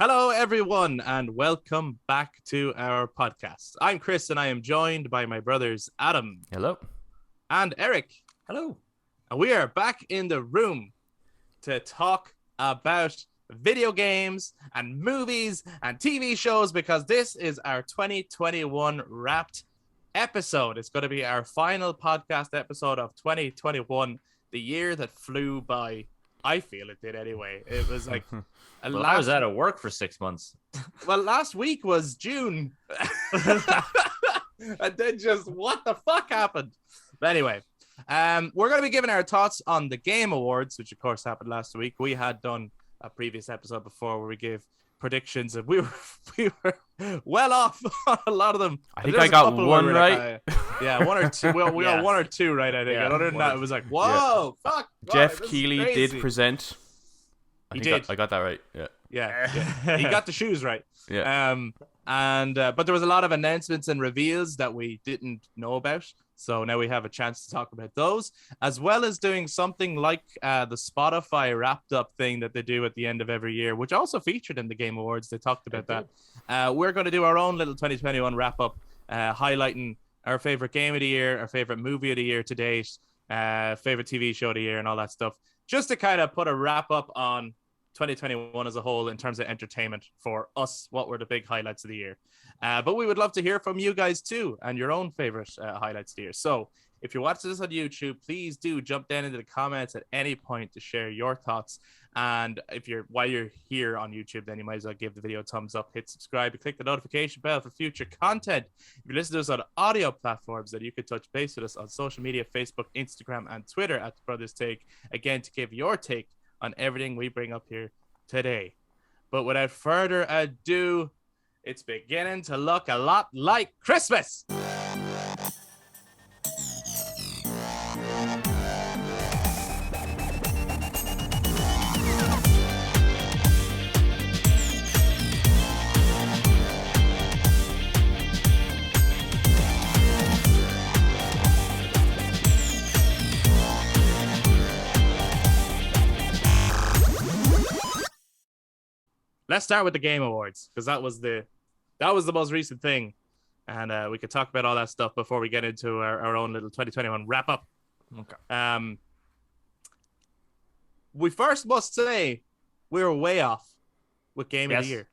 Hello, everyone, and welcome back to our podcast. I'm Chris, and I am joined by my brothers Adam. Hello. And Eric. Hello. And we are back in the room to talk about video games and movies and TV shows because this is our 2021 wrapped episode. It's going to be our final podcast episode of 2021, the year that flew by. I feel it did anyway. It was like... Well, I was out of work for 6 months. Well, last week was June. And then just what the fuck happened? But anyway, we're going to be giving our thoughts on the Game Awards, which of course happened last week. We had done a previous episode before where we gave predictions, and we were well off on a lot of them. I think I got one right. Yeah, one or two. Well, we got one or two right, I think. Yeah, other than that, it was like, whoa, fuck. Jeff this is Keighley crazy. did present. He did. I got that right. Yeah. He got the shoes right. Yeah. But there was a lot of announcements and reveals that we didn't know about. So now we have a chance to talk about those, as well as doing something like the Spotify wrapped up thing that they do at the end of every year, which also featured in the Game Awards. They talked about that. We're going to do our own little 2021 wrap up, highlighting our favorite game of the year, our favorite movie of the year to date, favorite TV show of the year, and all that stuff, just to kind of put a wrap up on 2021 as a whole in terms of entertainment for us. What were the big highlights of the year? But we would love to hear from you guys too, and your own favorite highlights of the year. So if you're watching this on YouTube, please do jump down into the comments at any point to share your thoughts. And while you're here on YouTube, then you might as well give the video a thumbs up, hit subscribe, and click the notification bell for future content. If you listen to us on audio platforms, then you could touch base with us on social media, Facebook, Instagram, and Twitter at The Brothers Take, again, to give your take on everything we bring up here today. But without further ado, it's beginning to look a lot like Christmas. Let's start with the Game Awards, because that was the most recent thing, and we could talk about all that stuff before we get into our own little 2021 wrap up. Okay. We first must say we were way off with Game of the Year.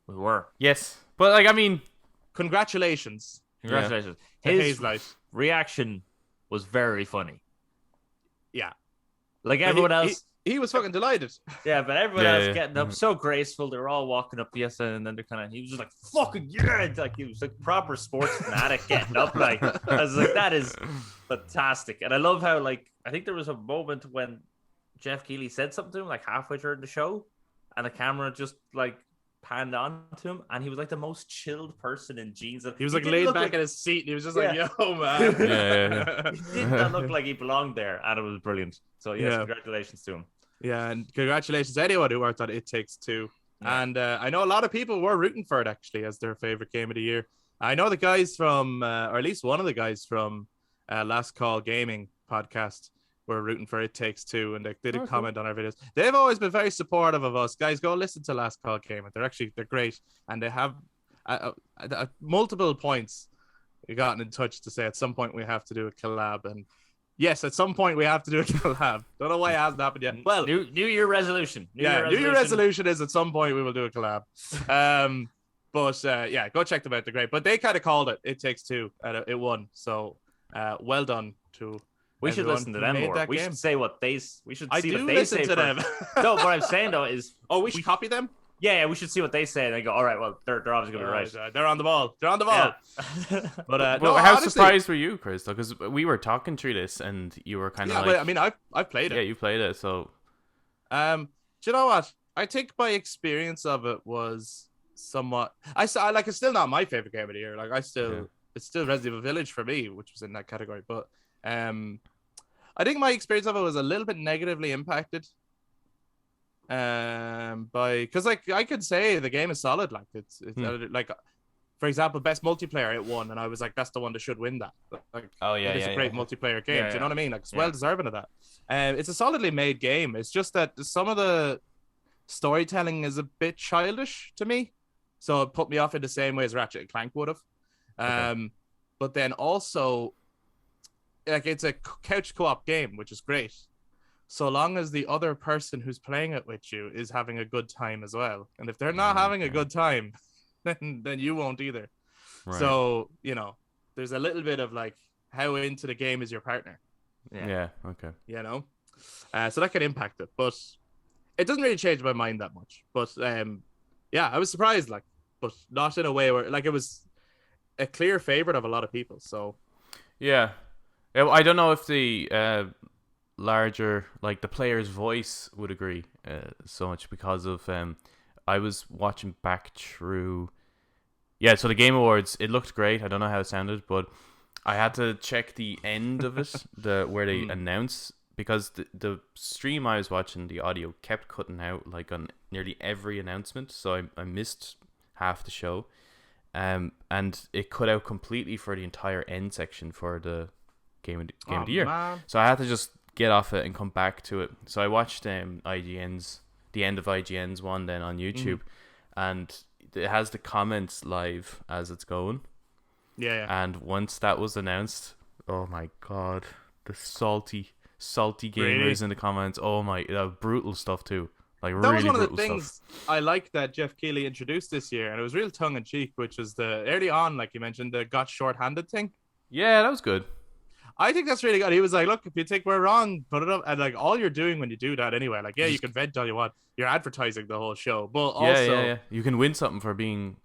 We were. Yes, but Congratulations. Congratulations. To His Hazelight. reaction was very funny. Yeah. Like everyone else. He was fucking delighted. Yeah, but everyone else getting up so graceful. They were all walking up yesterday, and then they're he was just like, fucking yeah. Like, he was like proper sports fanatic getting up. Like, I was like, that is fantastic. And I love how, like, I think there was a moment when Jeff Keighley said something to him, like halfway through the show, and the camera just like panned on to him, and he was like the most chilled person in jeans. He was like laid back in his seat, and he was just like, yo, man. He did not look like he belonged there, and it was brilliant. So, yes, congratulations to him. Yeah, and congratulations to anyone who worked on It Takes Two. Yeah. And I know a lot of people were rooting for it, actually, as their favorite game of the year. I know the guys from, or at least one of the guys from Last Call Gaming podcast were rooting for It Takes Two, and they did comment on our videos. They've always been very supportive of us. Guys, go listen to Last Call Gaming. They're great, and they have at multiple points gotten in touch to say at some point we have to do a collab, and yes, at some point we have to do a collab. Don't know why it hasn't happened yet. Well, New Year resolution. New Year resolution is at some point we will do a collab. But go check them out. They're great. But they kind of called it. It Takes Two. It won. So well done to. We should listen to them more. We should say what they. We should see what they say. I do listen to them. No, what I'm saying though is, we should copy them. Yeah, we should see what they say, and they go, all right, well, they're obviously going to be right. They're on the ball. They're on the ball. Yeah. But how honestly, surprised were you, Chris? Because we were talking through this, and you were kind of like... but I mean, I've played it. Yeah, you played it, so... Do you know what? I think my experience of it was somewhat... it's still not my favorite game of the year. Like, it's still Resident Evil Village for me, which was in that category. But I think my experience of it was a little bit negatively impacted. Because I could say the game is solid. Like it's like, for example, best multiplayer, it won, and I was like, that's the one that should win that. Like, it's a great multiplayer game. Do you know what I mean? Like, it's well deserving of that. It's a solidly made game. It's just that some of the storytelling is a bit childish to me. So it put me off in the same way as Ratchet and Clank would have. Okay. But then also, like, it's a couch co-op game, which is great. So long as the other person who's playing it with you is having a good time as well. And if they're not having a good time, then you won't either. Right. So, there's a little bit of like, how into the game is your partner? Yeah. Okay. So that can impact it, but it doesn't really change my mind that much. But I was surprised, like, but not in a way where like it was a clear favorite of a lot of people. So Yeah. I don't know if the larger, like the player's voice would agree so much, because of I was watching back through. Yeah, so the Game Awards, it looked great. I don't know how it sounded, but I had to check the end of it, where they announce, because the stream I was watching, the audio kept cutting out like on nearly every announcement, so I missed half the show, and it cut out completely for the entire end section for the game of the year. Man. So I had to just get off it and come back to it. So I watched the end of IGN's one then on YouTube, and it has the comments live as it's going. Yeah. And once that was announced, oh my god, the salty gamers in the comments. Oh my, brutal stuff too. Like, that really was one of the brutal things stuff. I liked that Jeff Keighley introduced this year, and it was real tongue in cheek, which was the early on, like you mentioned, the got short-handed thing. Yeah, that was good. I think that's really good. He was like, look, if you think we're wrong, put it up. And like, all you're doing when you do that anyway, like, yeah, you can vent all you want. You're advertising the whole show. But also, yeah. You can win something for being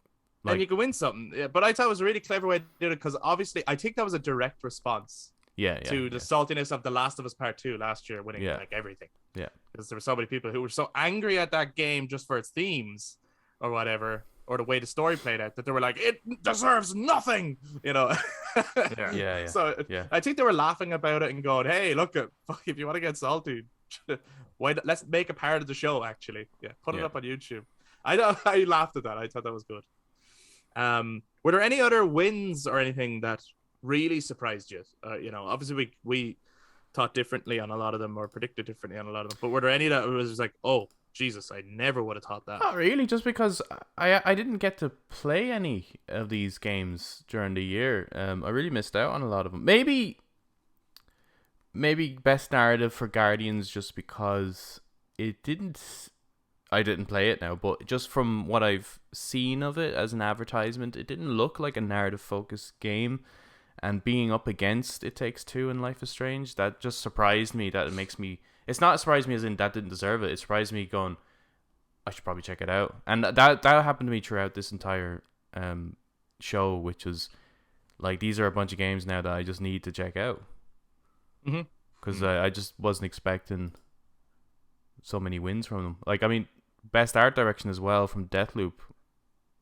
like, and you can win something. Yeah, but I thought it was a really clever way to do it, because obviously I think that was a direct response to the saltiness of The Last of Us Part 2 last year, winning like everything. Yeah. Because there were so many people who were so angry at that game just for its themes or whatever, or the way the story played out, that they were like, it deserves nothing, Yeah. So I think they were laughing about it and going, hey, look, if you want to get salty, let's make a part of the show, actually. Yeah, put it up on YouTube. I laughed at that. I thought that was good. Were there any other wins or anything that really surprised you? Obviously we thought differently on a lot of them, or predicted differently on a lot of them, but were there any that was just like, oh Jesus, I never would have thought that? Not really, just because I didn't get to play any of these games during the year. I really missed out on a lot of them. Maybe best narrative for Guardians, just because I didn't play it now, but just from what I've seen of it as an advertisement, it didn't look like a narrative-focused game. And being up against It Takes Two and Life is Strange, that just surprised me. That it makes me... It's not surprised me as in that didn't deserve it. It surprised me going, I should probably check it out. And that happened to me throughout this entire show, which is like, these are a bunch of games now that I just need to check out. Because I just wasn't expecting so many wins from them. Like, I mean, best art direction as well from Deathloop.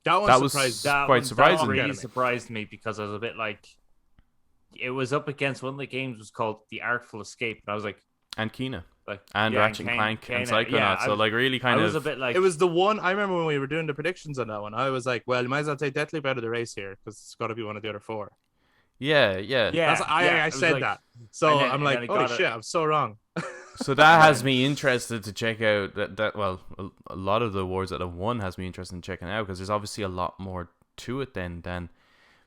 That was quite surprising. That really surprised me, because I was a bit like, it was up against one of the games was called The Artful Escape, and I was like, and Kena, like, and Ratchet and Clank and Psychonauts. So like, really kind of. I was a bit like, it was the one. I remember when we were doing the predictions on that one. I was like, well, you might as well take Deathloop out of the race here, because it's got to be one of the other four. Yeah. I said like, that. So I'm like, holy shit, I'm so wrong. So that has me interested to check out that. Well, a lot of the awards that have won has me interested in checking out, because there's obviously a lot more to it than.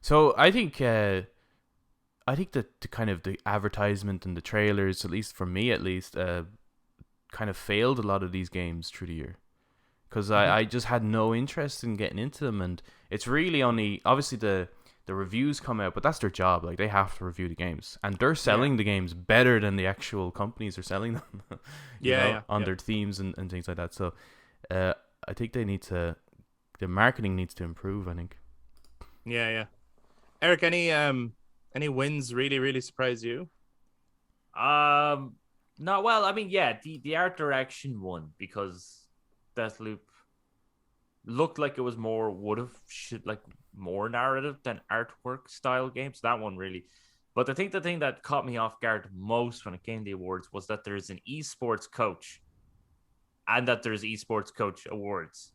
So I think that the kind of the advertisement and the trailers, at least for me, kind of failed a lot of these games through the year, because I just had no interest in getting into them, and it's really only obviously the reviews come out, but that's their job. Like, they have to review the games, and they're selling the games better than the actual companies are selling them. on their themes and things like that. So I think the marketing needs to improve, I think. Yeah. Eric, any wins really, really surprise you? No, well, I mean, the art direction won, because Deathloop looked like it was more more narrative than artwork style games. That one really. But I think the thing that caught me off guard most when it came to the awards was that there's an esports coach, and that there's esports coach awards.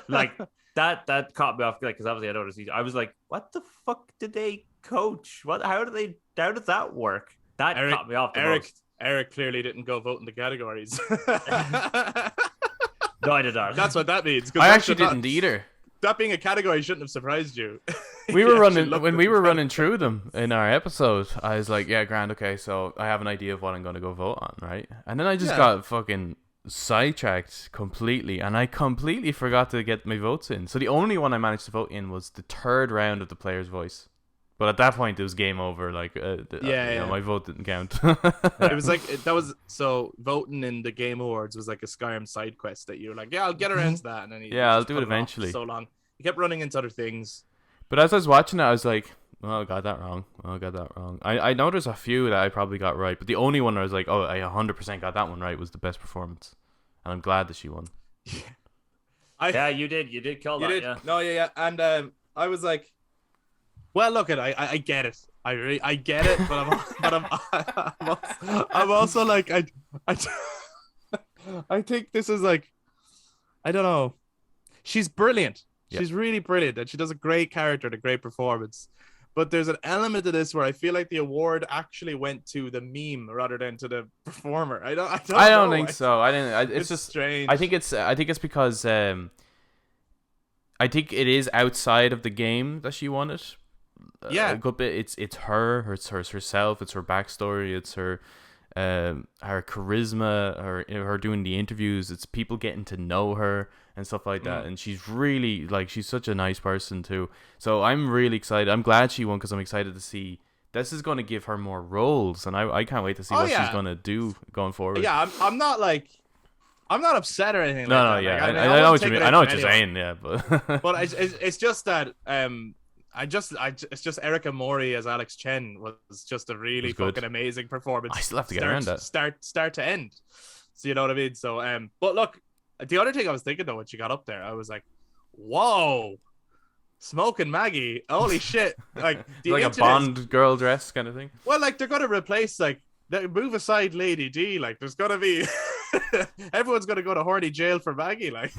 Like, that caught me off, like, because obviously I noticed. I was like, what the fuck did they coach? How does that work? That caught me off the most. Eric clearly didn't go vote in the categories. No, I did not. That's what that means. 'Cause I that actually should not- didn't either. That being a category shouldn't have surprised you. We were You actually running looked when at we the were credits. running through them in our episode. I was like, yeah, grand, okay, so I have an idea of what I'm gonna go vote on, right? And then I just got fucking sidetracked completely, and I completely forgot to get my votes in. So the only one I managed to vote in was the third round of the player's voice. But at that point, it was game over. Like, you know, my vote didn't count. It was like that was so voting in the Game Awards was like a Skyrim side quest that you were like, yeah, I'll get around to that, and then Yeah, I'll just do put it off eventually. So long, you kept running into other things. But as I was watching it, I was like, oh, I got that wrong. I know there's a few that I probably got right, but the only one I was like, oh, I 100% got that one right was the best performance. And I'm glad that she won. Yeah, you did. You did kill that. did. Yeah. No, yeah. And I was like, well, look at I get it. I get it, but I'm also like I think this is like, I don't know. She's brilliant. Yep. She's really brilliant, and she does a great character and a great performance. But there's an element to this where I feel like the award actually went to the meme rather than to the performer. I don't know. think so. It's just strange. I think it's because I think it is outside of the game that she won it. Yeah. A good bit. It's herself. It's her backstory. It's her charisma. Her doing the interviews. It's people getting to know her and stuff like that. And she's really she's such a nice person too. So I'm really excited. I'm glad she won because I'm excited to see. This is going to give her more roles, and I can't wait to see what she's going to do going forward. Yeah, I'm not upset or anything. No, like that. yeah, Like, I know what you take mean. it I know out what for you're anyone. saying, yeah, but But it's just that it's just Erica Mori as Alex Chen was just a really It was good. fucking amazing performance. I still have to get around that. Start to end. So you know what I mean. So but look, the other thing I was thinking though when she got up there, I was like, whoa, Smoking Maggie, holy shit! Like the like a internet- Bond girl dress kind of thing. Well, like they're gonna replace move aside Lady D. Like there's gonna be everyone's gonna go to horny jail for Maggie. Like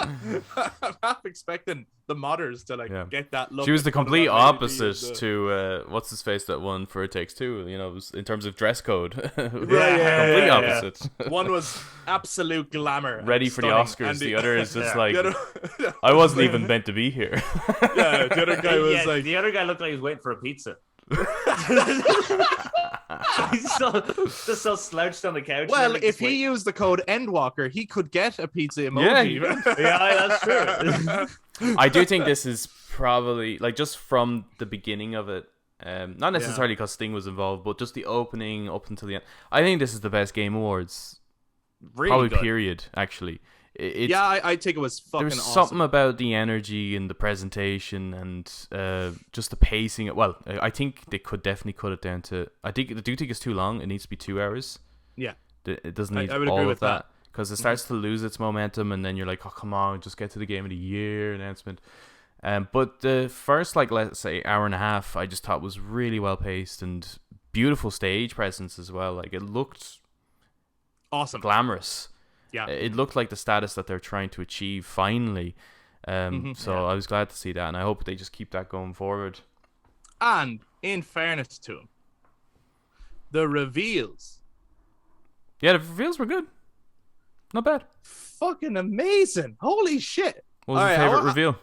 I'm half expecting the modders to get that look. She was the in front of complete that Lady D opposite and, to what's his face that won for It Takes Two. You know, in terms of dress code. complete Complete opposite. One was absolute glamour, and Ready for the stunning, Oscars. and The other is just the other- I wasn't even meant to be here. Yeah, the other guy was like, the other guy looked like he was waiting for a pizza. He's just so slouched on the couch. well, if he used the code Endwalker, he could get a pizza emoji. That's true. I do think this is probably just from the beginning of it. Not necessarily because Sting was involved, but just the opening up until the end. I think this is the best Game Awards, Really probably good. period. Actually, I think it was fucking there's awesome. something about the energy and the presentation and just the pacing. Well, I think they could definitely cut it down to. I do think it's too long. It needs to be 2 hours. Yeah, It doesn't need I would all agree of with that because it starts to lose its momentum, and then you're like, oh come on, just get to the Game of the Year announcement. But the first let's say hour and a half, I just thought was really well paced and beautiful stage presence as well. Like it looked awesome, glamorous. Yeah, It looked like the status that they're trying to achieve finally. So I was glad to see that, and I hope they just keep that going forward. And in fairness to him, the reveals, Yeah, the reveals were good. Not bad. fucking amazing. Holy shit. What was All your right, favorite reveal?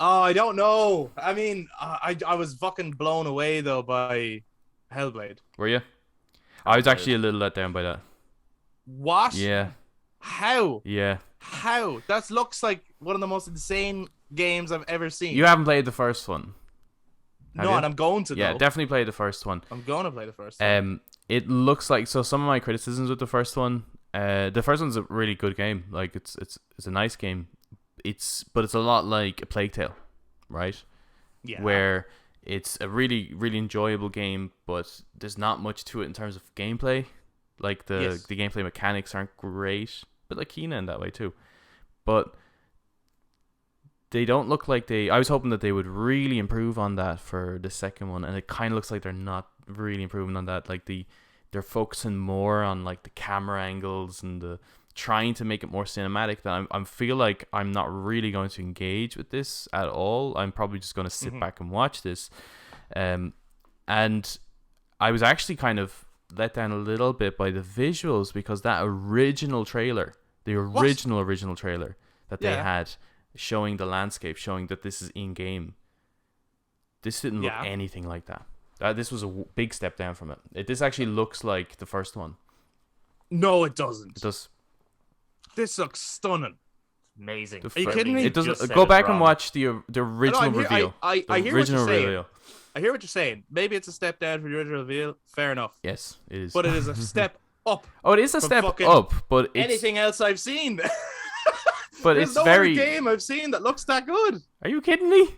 Oh, I don't know. I mean, I was fucking blown away though by Hellblade. Were you? I was actually a little let down by that. What? Yeah. How? Yeah. How? That looks like one of the most insane games I've ever seen. You haven't played the first one. Have no, you? and I'm going to. Yeah, though. definitely play the first one. I'm going to play the first one. It looks like some of my criticisms with the first one. The first one's a really good game. Like it's a nice game. But it's a lot like a Plague Tale, right? Yeah. Where it's a really really enjoyable game, but there's not much to it in terms of gameplay. Like the gameplay mechanics aren't great, but like Kena in that way too. But they don't look like I was hoping that they would really improve on that for the second one, and it kind of looks like they're not really improving on that. Like they're focusing more on like the camera angles and the trying to make it more cinematic. That I feel like I'm not really going to engage with this at all. I'm probably just going to sit back and watch this. And I was actually kind of let down a little bit by the visuals, because that original trailer The original trailer that they Yeah. had showing the landscape, showing that this is in game. This didn't look Yeah. anything like that. This was a big step down from it. This actually looks like the first one. No, it doesn't. It does. This looks stunning. Amazing. Are you kidding me? It doesn't. Go back and watch the original reveal. I The hear what you're original saying. reveal. I hear what you're saying. Maybe it's a step down from the original reveal. Fair enough. Yes, it is. But it is a step up. Oh, it is a from step fucking up, but it's anything else I've seen. but There's it's no very. other game I've seen that looks that good. Are you kidding me?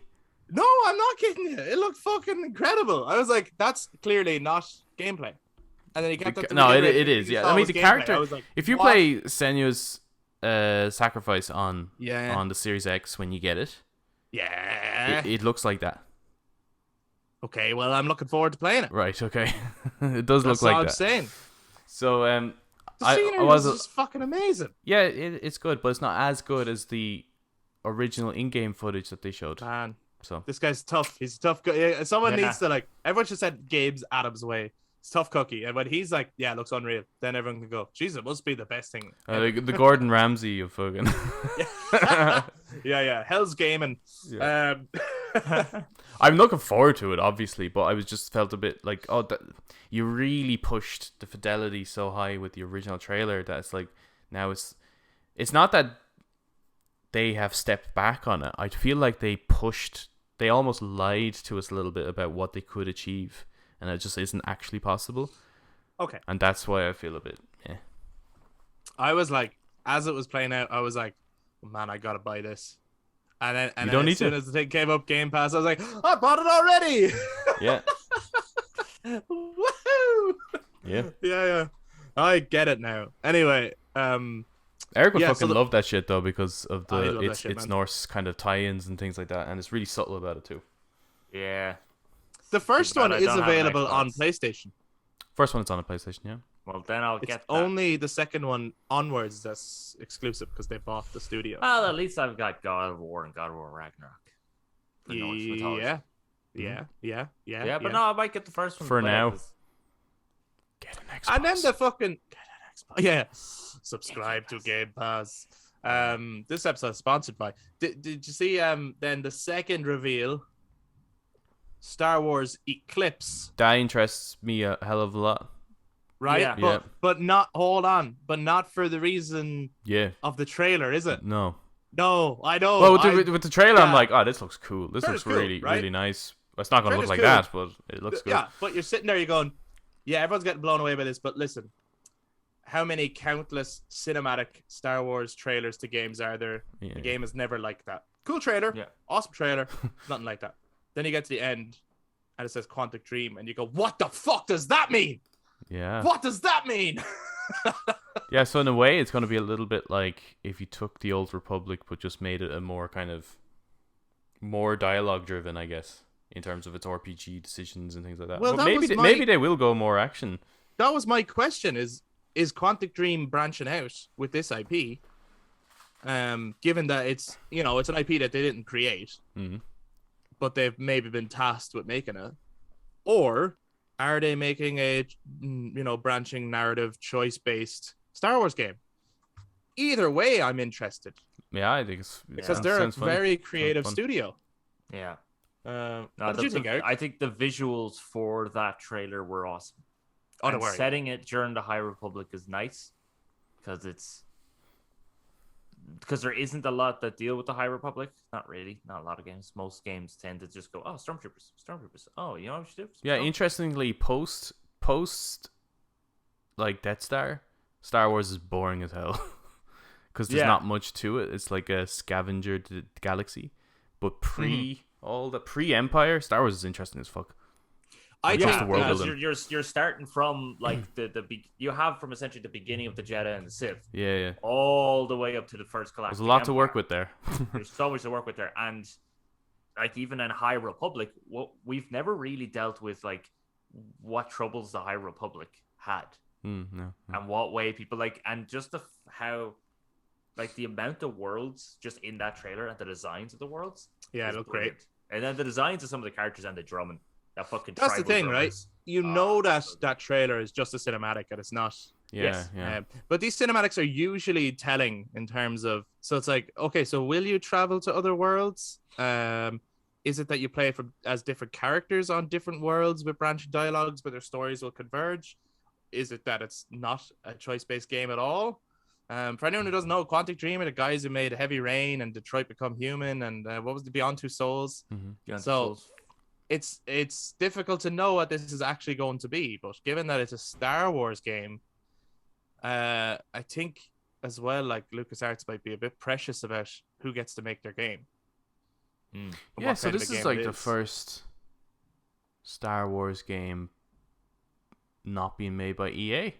No, I'm not kidding you. It looked fucking incredible. I was like, that's clearly not gameplay. And then he kept up to No, the game, it is. you Yeah, saw I it mean was the gameplay. character. I was like, If you what? play Senua's Sacrifice on Yeah. the Series X when you get it, Yeah. it looks like that. Okay, well, I'm looking forward to playing it. Right. Okay. It does That's look all like I'm that. saying. So The I scenery was was just fucking amazing. yeah, it's good, but it's not as good as the original in-game footage that they showed. Man, So this guy's tough. He's a tough guy. Someone Yeah. needs to, like, everyone should send Gabe's Adams way. It's tough cookie. And when he's like, yeah, it looks unreal, then everyone can go, jeez, it must be the best thing. the Gordon Ramsay of fucking. Yeah. Hell's Gaming. Yeah. I'm looking forward to it, obviously, but I was just felt a bit like, you really pushed the fidelity so high with the original trailer that it's like now it's not that they have stepped back on it. I feel like they almost lied to us a little bit about what they could achieve, and it just isn't actually possible. Okay. And that's why I feel a bit, yeah. I was like, as it was playing out, I was like, oh, man, I gotta buy this. And then, You don't need as soon to. as the thing came up, Game Pass, I was like, I bought it already. Yeah. Woohoo! Yeah. Yeah. I get it now. Anyway, Eric would Yeah, fucking so love that shit though because of I love that its shit, man. Norse kind of tie-ins and things like that, and it's really subtle about it too. Yeah. the first Too bad one I is don't have an available on Xbox. PlayStation. First one, it's on a PlayStation, yeah. Well, then I'll It's get that. only the second one onwards that's exclusive because they bought the studio. Well, at least I've got God of War and God of War Ragnarok. For Norse mythology. Yeah. But no, I might get the first one For to play now. it 'cause- Get an Xbox. And then the fucking yeah, subscribe to Game Pass. This episode is sponsored by. Did you see then the second reveal? Star Wars Eclipse, That interests me a hell of a lot. right? Yeah. Yeah. But not but not for the reason Yeah. of the trailer, is it? No. No, I know. Well, with the trailer, I'm yeah. like, oh, this looks cool. This Trailer's looks cool, really, right? really nice. It's not going to look Trailer's like cool. that, but it looks good. Yeah, but you're sitting there, you're going, yeah, everyone's getting blown away by this, but listen, how many countless cinematic Star Wars trailers to games are there? Yeah. The game is never like that. Cool trailer, Yeah. awesome trailer, nothing like that. Then you get to the end, and it says Quantic Dream, and you go, what the fuck does that mean? Yeah. What does that mean? Yeah, so in a way, it's going to be a little bit like if you took the Old Republic but just made it a more kind of more dialogue driven, I guess, in terms of its RPG decisions and things like that. Well, But that maybe was maybe they will go more action. That was my question: is Quantic Dream branching out with this IP? Given that it's it's an IP that they didn't create, Mhm. but they've maybe been tasked with making it, or are they making a branching narrative choice based Star Wars game? Either way, I'm interested Yeah, I think it's because sounds- they're a sounds fun. very creative fun. studio. Yeah. What No, did you think, Eric? I think the visuals for that trailer were awesome. Oh, And don't worry. setting it during the High Republic is nice because there isn't a lot that deal with the High Republic. Not really, not a lot of games. Most games tend to just go, oh, stormtroopers. Oh, you know what we should do? Yeah, Stormtroopers." interestingly, post like Death Star Wars is boring as hell because there's Yeah. not much to it. It's like a scavenger to the galaxy, but all the pre-Empire, Star Wars is interesting as fuck. I Just think the world because building. you're starting from like you have from essentially the beginning of the Jedi and the Sith Yeah. all the way up to the first Galactic There's a lot to work Empire. with there. There's so much to work with there, and like even in High Republic, we've never really dealt with like what troubles the High Republic had, No. and what way people like, and just how like the amount of worlds just in that trailer and the designs of the worlds. Yeah, is it looked great. brilliant. And then the designs of some of the characters and the drumming. That fucking That's the tribal thing, right? drummers. You know that trailer is just a cinematic and it's not Yeah, Yes. yeah. But these cinematics are usually telling in terms of, so it's like, okay, so will you travel to other worlds? Is it that you play as different characters on different worlds with branching dialogues, but their stories will converge? Is it that it's not a choice-based game at all? For anyone who doesn't know, Quantic Dream are the guys who made Heavy Rain and Detroit Become Human, and what was the Beyond Two Souls? Beyond So Souls. it's difficult to know what this is actually going to be. But given that it's a Star Wars game, I think as well, like LucasArts might be a bit precious about who gets to make their game. Yeah, so this is like the first Star Wars game not being made by EA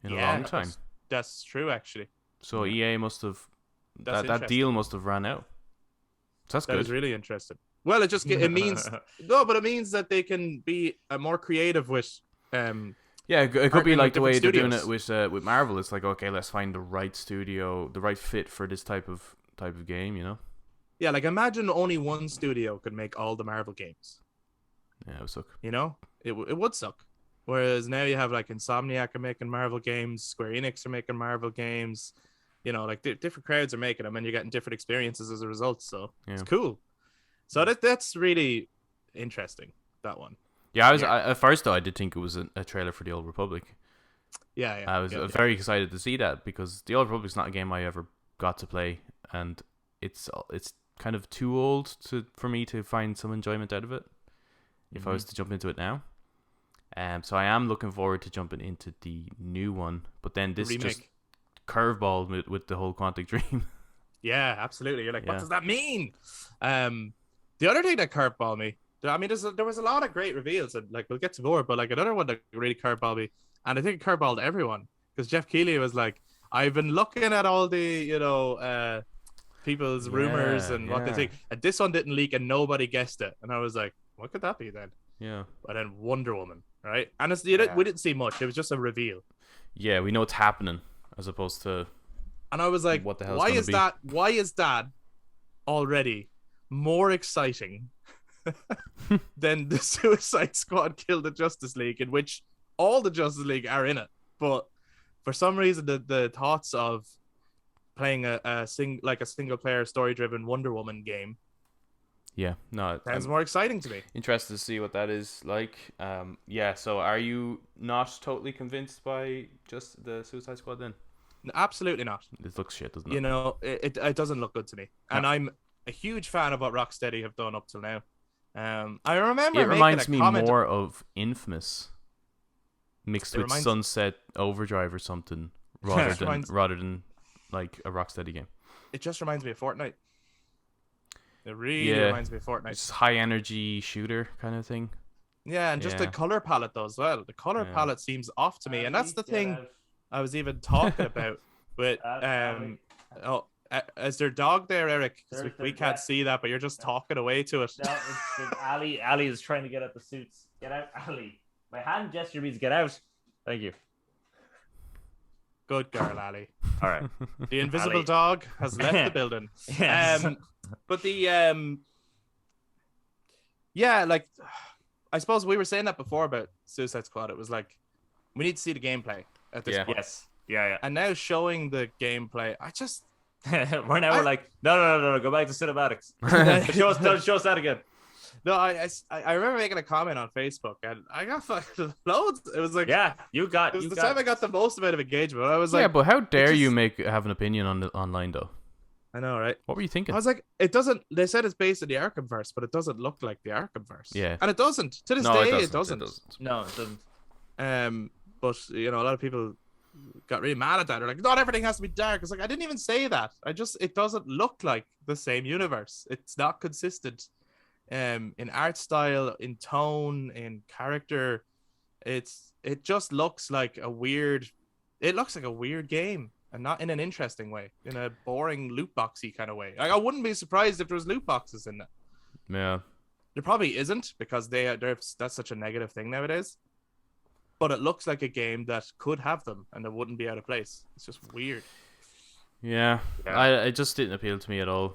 in a long time. That's true, actually. So EA must have that interesting. deal must have run out. So that's good. That is really interesting. Well, it means no, but it means that they can be more creative with. Yeah, it could be like the way they're doing it studios. with Marvel. It's like, okay, let's find the right studio, the right fit for this type of game, you know? Yeah, like imagine only one studio could make all the Marvel games. Yeah, it would suck. You know, it would suck. Whereas now you have like Insomniac are making Marvel games, Square Enix are making Marvel games. You know, like different crowds are making them, and you're getting different experiences as a result. So it's cool. So that's really interesting. That one. Yeah, at first though I did think it was a trailer for The Old Republic. Yeah. I was very excited to see that because The Old Republic's not a game I ever got to play, and it's kind of too old for me to find some enjoyment out of it. If I was to jump into it now, so I am looking forward to jumping into the new one. But then this Remake. just curveball with the whole Quantic Dream. Yeah, absolutely. You're like, what does that mean? The other thing that curveballed me, I mean, there was a lot of great reveals, and like we'll get to more, but like another one that really curveballed me, and I think it curveballed everyone, because Jeff Keighley was like, I've been looking at all the people's rumors and what they think, and this one didn't leak and nobody guessed it, and I was like, what could that be then? Yeah. But then Wonder Woman, right? And we didn't see much. It was just a reveal. Yeah, we know it's happening as opposed to. And I was like, what the hell? Why is that already more exciting than the Suicide Squad killed the Justice League, in which all the Justice League are in it? But for some reason, the thoughts of playing a single player story driven Wonder Woman game, sounds more exciting to me. Interested to see what that is like. So are you not totally convinced by just the Suicide Squad then? Absolutely not. It looks shit, doesn't it? You know, it doesn't look good to me, and I'm a huge fan of what Rocksteady have done up till now. I remember it reminds me more of Infamous mixed with Sunset Overdrive or something, rather than like a Rocksteady game. It just reminds me of Fortnite. It really reminds me of Fortnite. It's high energy shooter kind of thing. Yeah, and just the color palette though as well. The color palette seems off to me, and that's the thing I was even talking about with is there dog there, Eric? We can't see that, but you're just talking away to it. No, it's Ali. Ali is trying to get at the suits. Get out, Ali. My hand gesture means get out. Thank you. Good girl, Ali. All right. The invisible Ali. Dog has left the building. Yes. But the like I suppose we were saying that before about Suicide Squad. It was like we need to see the gameplay at this point. Yes. Yeah. And now showing the gameplay, I just we're like, no, go back to cinematics. show us that again. No, I remember making a comment on Facebook, and I got fucking loads. It was like, it was the time I got the most amount of engagement. I was like, but how dare you have an opinion on online though? I know, right? What were you thinking? I was like, it doesn't. They said it's based in the Arkhamverse, but it doesn't look like the Arkhamverse. Yeah, and it doesn't. To this day, it doesn't. No, it doesn't. But a lot of people got really mad at that. They're like, not everything has to be dark. It's like, I didn't even say that. It doesn't look like the same universe. It's not consistent. In art style, in tone, in character, it just looks like a weird. It looks like a weird game, and not in an interesting way, in a boring loot boxy kind of way. Like, I wouldn't be surprised if there was loot boxes in it. Yeah, there probably isn't, because that's such a negative thing nowadays. But it looks like a game that could have them, and it wouldn't be out of place. It's just weird. Yeah. It just didn't appeal to me at all.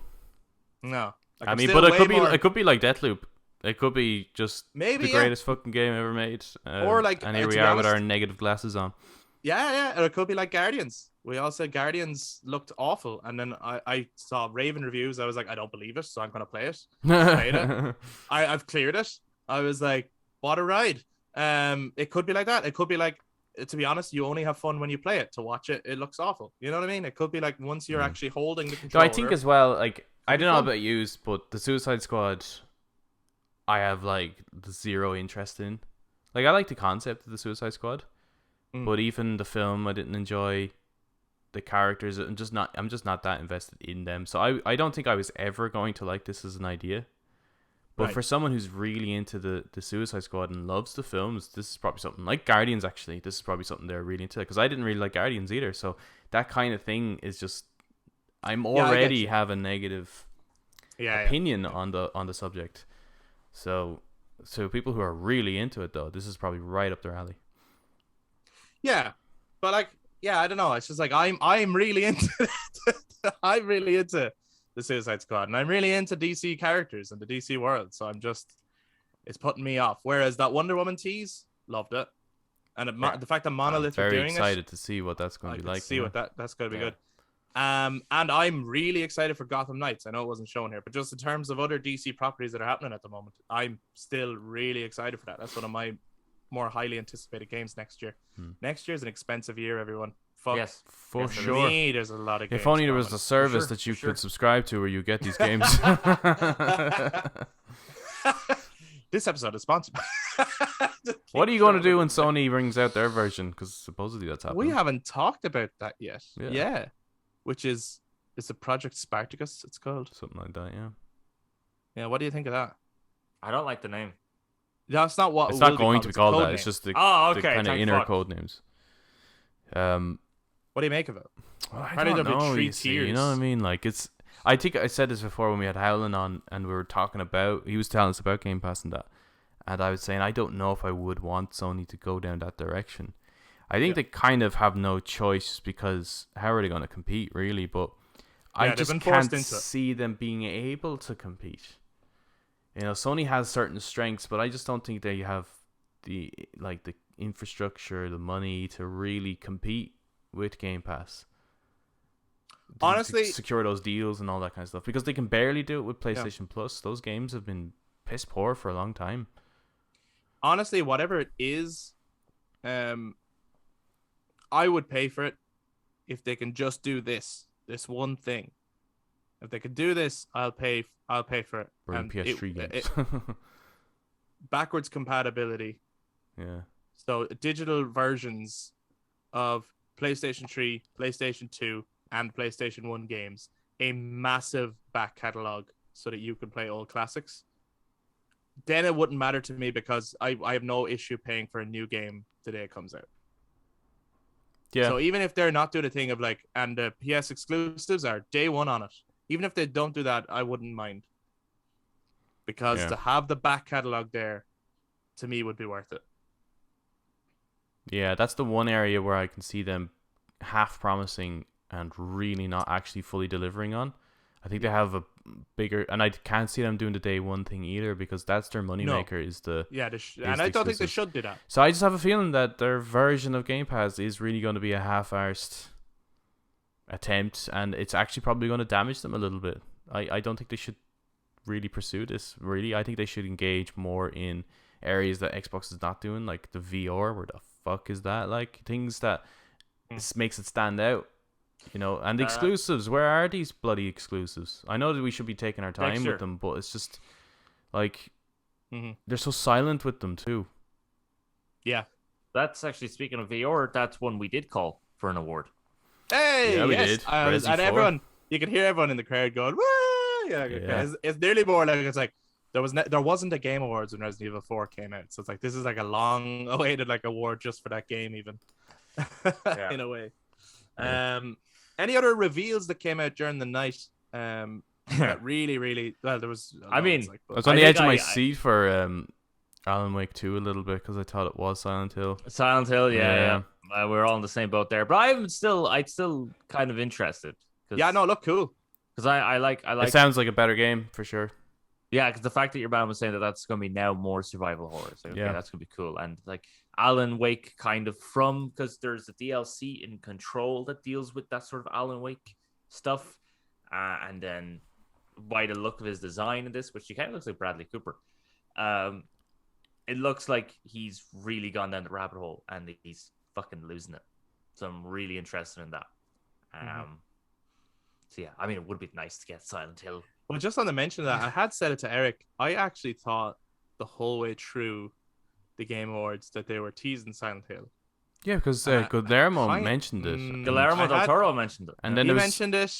No. Like, I mean, but it could be like Deathloop. It could be just maybe the greatest fucking game ever made. Or like, and here we are with our negative glasses on. Yeah, or it could be like Guardians. We all said Guardians looked awful, and then I saw Raven reviews. I was like, I don't believe it, so I'm gonna play it. Played it. I've cleared it. I was like, what a ride. It could be like that. It could be like, to be honest, you only have fun when you play it. To watch it, it looks awful. You know what I mean? It could be like once you're actually holding the So controller. I think as well, like I don't know fun. about you, but the Suicide Squad, I have like zero interest in. Like I like the concept of the Suicide Squad, but even the film I didn't enjoy. The characters, I'm just not that invested in them. So I don't think I was ever going to like this as an idea. But for someone who's really into the Suicide Squad and loves the films, this is probably something like Guardians. Actually, this is probably something they're really into, because I didn't really like Guardians either. So that kind of thing is just, I'm already have a negative opinion on the subject. So people who are really into it though, this is probably right up their alley. Yeah, but like. Yeah, I don't know. It's just like I'm really into I'm really into the Suicide Squad, and I'm really into DC characters and the DC world. So it's putting me off. Whereas that Wonder Woman tease, loved it, and the fact that Monolith are doing it, very excited to see what that's going to be like. See what that's going to be good. And I'm really excited for Gotham Knights. I know it wasn't shown here, but just in terms of other DC properties that are happening at the moment, I'm still really excited for that. That's one of my more highly anticipated games next year. Next year is an expensive year, everyone. Yes, for sure. There's a lot of games. If only there was a service that you could subscribe to where you get these games. This episode is sponsored. What are you going to do when Sony brings out their version? Because supposedly that's happening. We haven't talked about that yet. Yeah. Which is a Project Spartacus, it's called. Something like that, yeah. Yeah, what do you think of that? I don't like the name. That's not what it's not going to be called that. It's just the kind of inner code names. What do you make of it? Well, I don't know. You know what I mean? Like I think I said this before when we had Howlin on, and we were talking about. He was telling us about Game Pass and that, and I was saying I don't know if I would want Sony to go down that direction. I think they kind of have no choice, because how are they going to compete, really? But I just can't see them being able to compete. You know, Sony has certain strengths, but I just don't think they have the infrastructure, the money to really compete with Game Pass. Honestly, to secure those deals and all that kind of stuff, because they can barely do it with PlayStation Plus. Those games have been piss poor for a long time. Honestly, whatever it is, I would pay for it if they can just do this one thing. If they could do this, I'll pay for it. Or in PS3 games. Backwards compatibility. Yeah. So digital versions of PlayStation 3, PlayStation 2, and PlayStation 1 games. A massive back catalog so that you can play old classics. Then it wouldn't matter to me, because I have no issue paying for a new game the day it comes out. Yeah. So even if they're not doing a thing of like, and the PS exclusives are day one on it, even if they don't do that, I wouldn't mind. Because to have the back catalog there, to me, would be worth it. Yeah, that's the one area where I can see them half promising and really not actually fully delivering on. I think they have a bigger, and I can't see them doing the day one thing either, because that's their moneymaker. And I don't think they should do that. So I just have a feeling that their version of Game Pass is really going to be a half-arsed attempt, and it's actually probably going to damage them a little bit. I don't think they should really pursue this, really. I think they should engage more in areas that Xbox is not doing, like the VR. Where the fuck is that? Like, things that makes it stand out, you know. And the exclusives, where are these bloody exclusives? I know that we should be taking our time with them, but it's just like they're so silent with them too. Yeah, that's actually, speaking of VR, that's one we did call for an award. Hey, yeah, we did. And everyone, you could hear everyone in the crowd going, "Woo!" Yeah. It's nearly more like it's like there wasn't a Game Awards when Resident Evil 4 came out, so it's like this is like a long awaited like award just for that game, even in a way. Any other reveals that came out during the night? That really well, there was. I was on the edge of my seat for Alan Wake 2 a little bit, because I thought it was Silent Hill. Silent Hill, yeah. We're all in the same boat there, but I'm still kind of interested. Yeah, no, look cool. Because I like. It sounds like a better game for sure. Yeah, because the fact that your man was saying that that's going to be now more survival horror. So, okay, Yeah. that's going to be cool. And like Alan Wake kind of because there's a DLC in Control that deals with that sort of Alan Wake stuff. And then by the look of his design in this, which he kind of looks like Bradley Cooper, it looks like he's really gone down the rabbit hole and he's fucking losing it. So I'm really interested in that. So yeah, I mean, it would be nice to get Silent Hill. Well, just on the mention of that, I had said it to Eric. I actually thought the whole way through the Game Awards that they were teasing Silent Hill. Yeah, because Guillermo mentioned it. Guillermo del Toro mentioned it. And then he there was, mentioned it.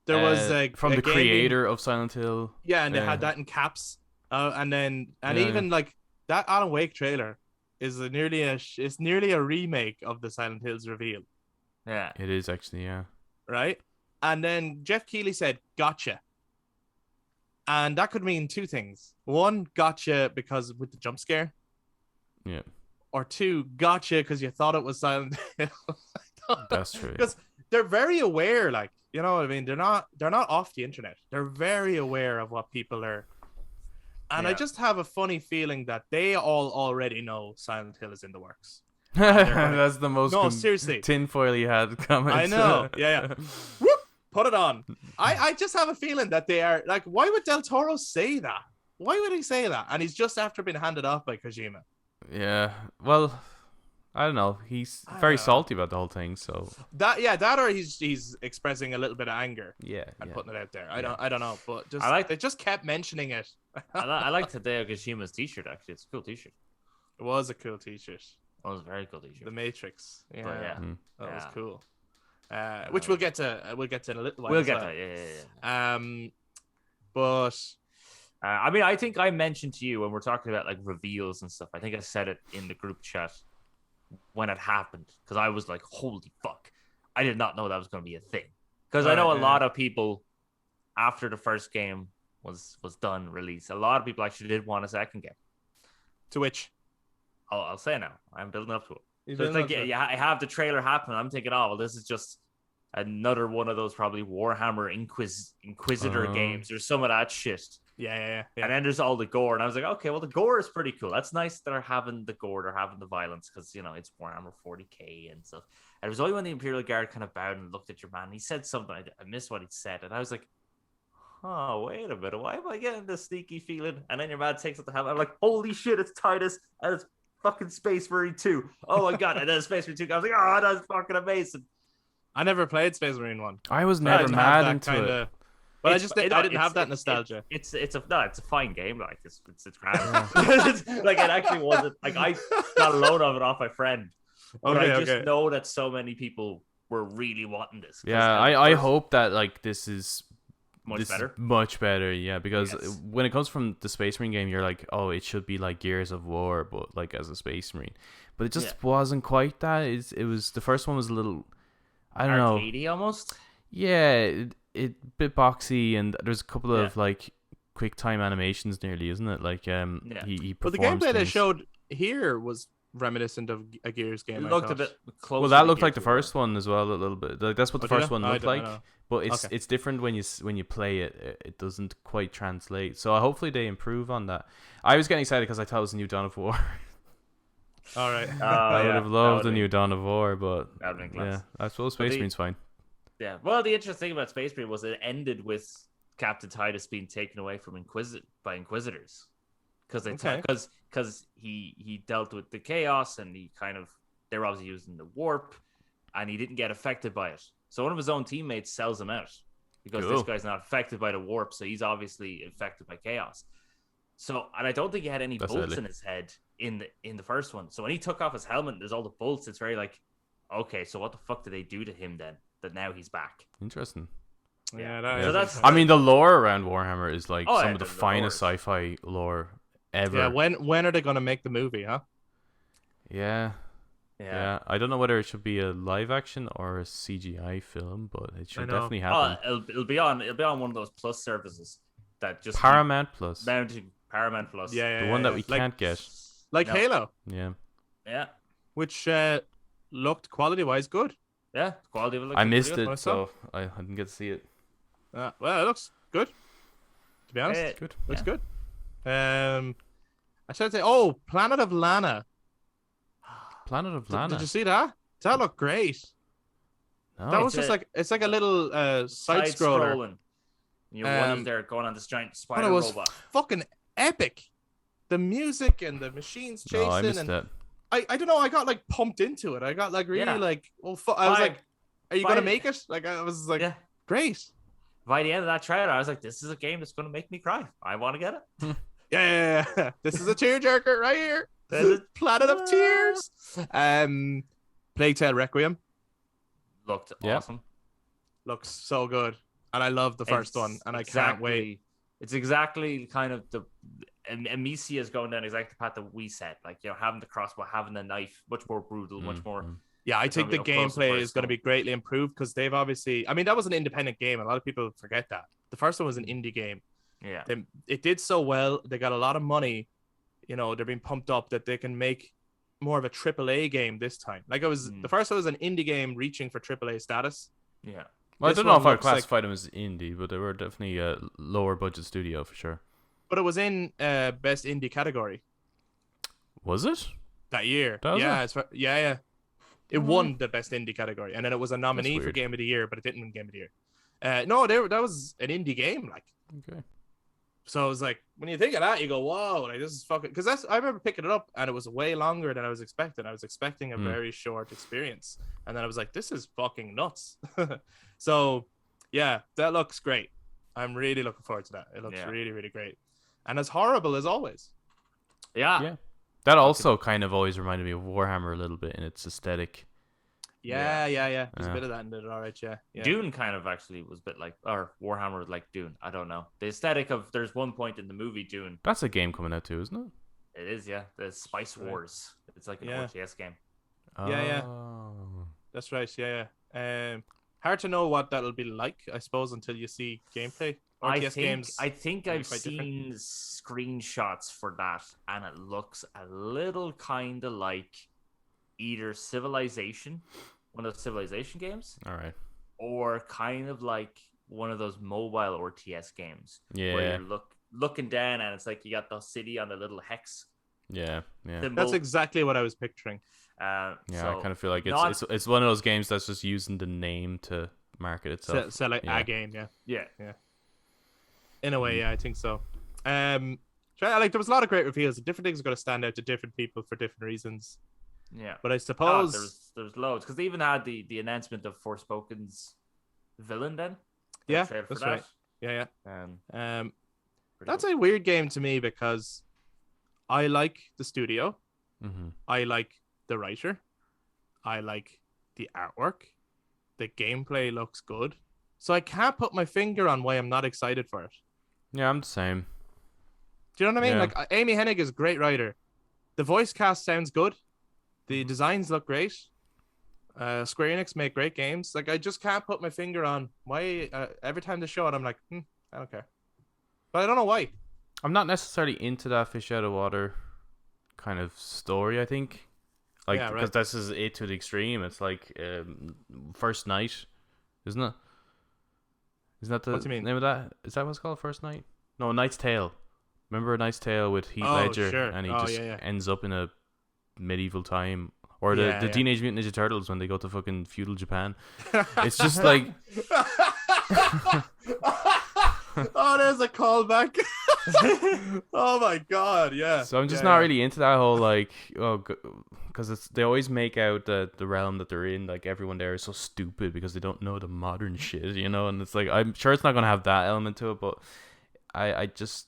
There was from a the game creator of Silent Hill. Yeah, and they had that in caps. Even like that Alan Wake trailer is nearly a remake of the Silent Hills reveal. Yeah, it is actually, yeah. Right? And then Jeff Keighley said, "Gotcha." And that could mean two things. One, gotcha because with the jump scare. Yeah. Or two, gotcha because you thought it was Silent Hill. That's true. Because they're very aware, like, you know what I mean? They're not off the internet. They're very aware of what people are. And I just have a funny feeling that they all already know Silent Hill is in the works. That's the most seriously tinfoil you had comment. I know. Yeah. Whoop, put it on. I just have a feeling that they are like, why would Del Toro say that? Why would he say that? And he's just after being handed off by Kojima. Yeah. Well, I don't know. He's very salty about the whole thing, so that or he's expressing a little bit of anger. Yeah. And putting it out there. I don't know, but they just kept mentioning it. I like Hideo Kojima's t-shirt actually. It's a cool t-shirt. It was a cool t-shirt. It was a very cool t-shirt. The Matrix. Yeah. But that was cool. Which we'll get to in a little while. We'll get to yeah. But I mean, I think I mentioned to you when we're talking about like reveals and stuff. I think I said it in the group chat when it happened because I was like, "Holy fuck!" I did not know that was going to be a thing. Because I know a lot of people after the first game was done release. A lot of people actually did want a second game. To which, I'll say now, I'm building up to it. So it's like I have the trailer happen. I'm thinking, oh well, this is just another one of those probably Warhammer Inquisitor games or some of that shit. Yeah. And then there's all the gore, and I was like, okay, well the gore is pretty cool. That's nice that they're having the gore, they're having the violence, because you know it's Warhammer 40k and stuff. And it was only when the Imperial Guard kind of bowed and looked at your man, and he said something. I missed what he said, and I was like, oh wait a minute, why am I getting this sneaky feeling? And then your man takes up the helmet. I'm like, holy shit, it's Titus, and it's fucking Space Marine 2. Oh my god, and then Space Marine 2. I was like, oh, that's fucking amazing. I never played Space Marine 1. I was never mad into it. But I didn't have that nostalgia. It's a fine game. Like it's grand. Like it actually wasn't. Like I got a load of it off my friend. But I just know that so many people were really wanting this. Yeah, I hope that like this is better. Much better, yeah. Because when it comes from the Space Marine game, you're like, oh, it should be like Gears of War, but like as a Space Marine. But it just wasn't quite that. It was the first one was a little, I don't know, arcadey almost. Yeah, it bit boxy, and there's a couple of like quick time animations nearly, isn't it? Like he performs. But the gameplay they showed here was reminiscent of a Gears game. It looked a bit close. Well, that looked like the first one as well, a little bit. Like that's what the first one looked like. But it's different when you play it. It doesn't quite translate. So hopefully they improve on that. I was getting excited because I thought it was a new Dawn of War. All right. I would have loved a new Dawn of War, but yeah, I suppose Space Marine's fine. Yeah. Well, the interesting thing about Space Marine was it ended with Captain Titus being taken away from Inquisitors, because he dealt with the chaos, and they were obviously using the warp, and he didn't get affected by it. So one of his own teammates sells him out because this guy's not affected by the warp, so he's obviously affected by chaos. So, and I don't think he had any bolts in his head in the first one. So when he took off his helmet, there's all the bolts. It's very like, okay, so what the fuck did they do to him then? That now he's back. Interesting. Yeah, I mean, the lore around Warhammer is like some of the finest sci-fi lore ever. Yeah, when are they gonna make the movie, huh? Yeah. I don't know whether it should be a live action or a CGI film, but it should definitely happen. It'll be on one of those plus services that just Paramount Plus. Mounting Paramount Plus. The one that we can't get. Like Halo. Yeah. Which looked quality-wise good. Yeah, quality of it. I missed it, so I didn't get to see it. Well, it looks good. To be honest, good. Looks good. I should say, oh, Planet of Lana. Planet of Lana. Did you see that? Does that look great? No. That was just like it's like a little side scroller. And your one is there going on this giant spider but it was robot. fucking epic. The music and the machines chasing. No, I missed and that. I don't know. I got like pumped into it. I got like really like, well, I was like, are you gonna make it? Like I was like, great. By the end of that trailer, I was like, this is a game that's gonna make me cry. I want to get it. Yeah. This is a tearjerker right here. Planet of Tears. Plague Tale Requiem looked awesome. Looks so good, and I love the first one, and I can't wait. It's exactly kind of Amicia is going down exactly the path that we said, like, you know, having the crossbow, having the knife, much more brutal, much more. Yeah, I think the gameplay is going to be greatly improved because they've obviously, I mean, that was an independent game. A lot of people forget that. The first one was an indie game. Yeah. It did so well. They got a lot of money. You know, they're being pumped up that they can make more of a AAA game this time. Like it was, the first one was an indie game reaching for AAA status. Yeah. Well, I don't know if I'd classify them as indie, but they were definitely a lower budget studio for sure. But it was in best indie category. Was it? That year. Yeah. It won the best indie category, and then it was a nominee for Game of the Year, but it didn't win Game of the Year. No, that was an indie game, like. Okay. So I was like, when you think of that, you go, "Whoa!" Like this is fucking. Because I remember picking it up, and it was way longer than I was expecting. I was expecting a very short experience, and then I was like, "This is fucking nuts." So, yeah, that looks great. I'm really looking forward to that. It looks really, really great, and as horrible as always. Yeah. That also kind of always reminded me of Warhammer a little bit in its aesthetic. Yeah. There's a bit of that in it, all right, yeah. Dune kind of actually was a bit like, or Warhammer was like Dune. I don't know. The aesthetic of, there's one point in the movie Dune. That's a game coming out too, isn't it? It is, yeah. The Spice Wars. It's like an RTS game. Yeah. That's right, yeah. Hard to know what that'll be like, I suppose, until you see gameplay. I think I've seen screenshots for that, and it looks a little kind of like either Civilization, one of those Civilization games, all right, or kind of like one of those mobile RTS games, where you're looking down and it's like you got the city on the little hex. Yeah. Symbol. That's exactly what I was picturing. I kind of feel like it's one of those games that's just using the name to market itself. So like a game, yeah. In a way, I think so. Like there was a lot of great reveals. Different things are going to stand out to different people for different reasons. Yeah, but I suppose there's loads because they even had the announcement of Forspoken's villain. Then that's right. Yeah. That's a weird game to me because I like the studio. I like the writer. I like the artwork. The gameplay looks good. So I can't put my finger on why I'm not excited for it. Yeah, I'm the same. Do you know what I mean? Like Amy Hennig is a great writer. The voice cast sounds good. The designs look great. Square Enix make great games. Like I just can't put my finger on why every time they show it, I'm like, I don't care. But I don't know why. I'm not necessarily into that fish out of water kind of story, I think. Like, because this is it to the extreme. It's like First Night, isn't it? Isn't that the name of that? Is that what it's called? First Night? No, Knight's Tale. Remember A Knight's Tale with Heath Ledger? Sure. And he ends up in a medieval time. Or the Teenage Mutant Ninja Turtles when they go to fucking feudal Japan. It's just like... Oh, there's a callback. Oh my god, yeah. So I'm just not really into that whole like, because they always make out the realm that they're in, like everyone there is so stupid because they don't know the modern shit, you know. And it's like, I'm sure it's not gonna have that element to it, but I just,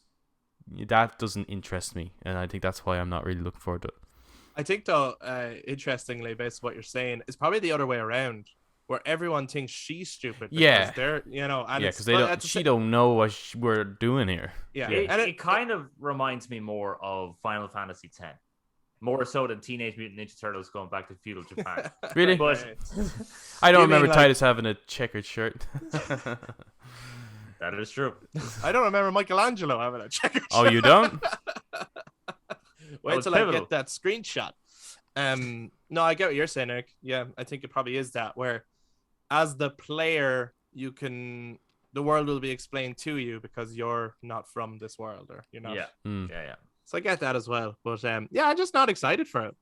that doesn't interest me, and I think that's why I'm not really looking forward to it. I think though, interestingly, based on what you're saying, it's probably the other way around, where everyone thinks she's stupid. Because they're, you know, and because she don't know what we're doing here. Yeah, and it kind of reminds me more of Final Fantasy X, more so than Teenage Mutant Ninja Turtles going back to feudal Japan. Really? But I don't remember Titus having a checkered shirt. That is true. I don't remember Michelangelo having a checkered shirt. Oh, you don't? Wait till I get that screenshot. No, I get what you're saying, Eric. Yeah, I think it probably is that, where as the player you can the world will be explained to you because you're not from this world, or you're not. Yeah. Yeah. So I get that as well. But yeah, I'm just not excited for it.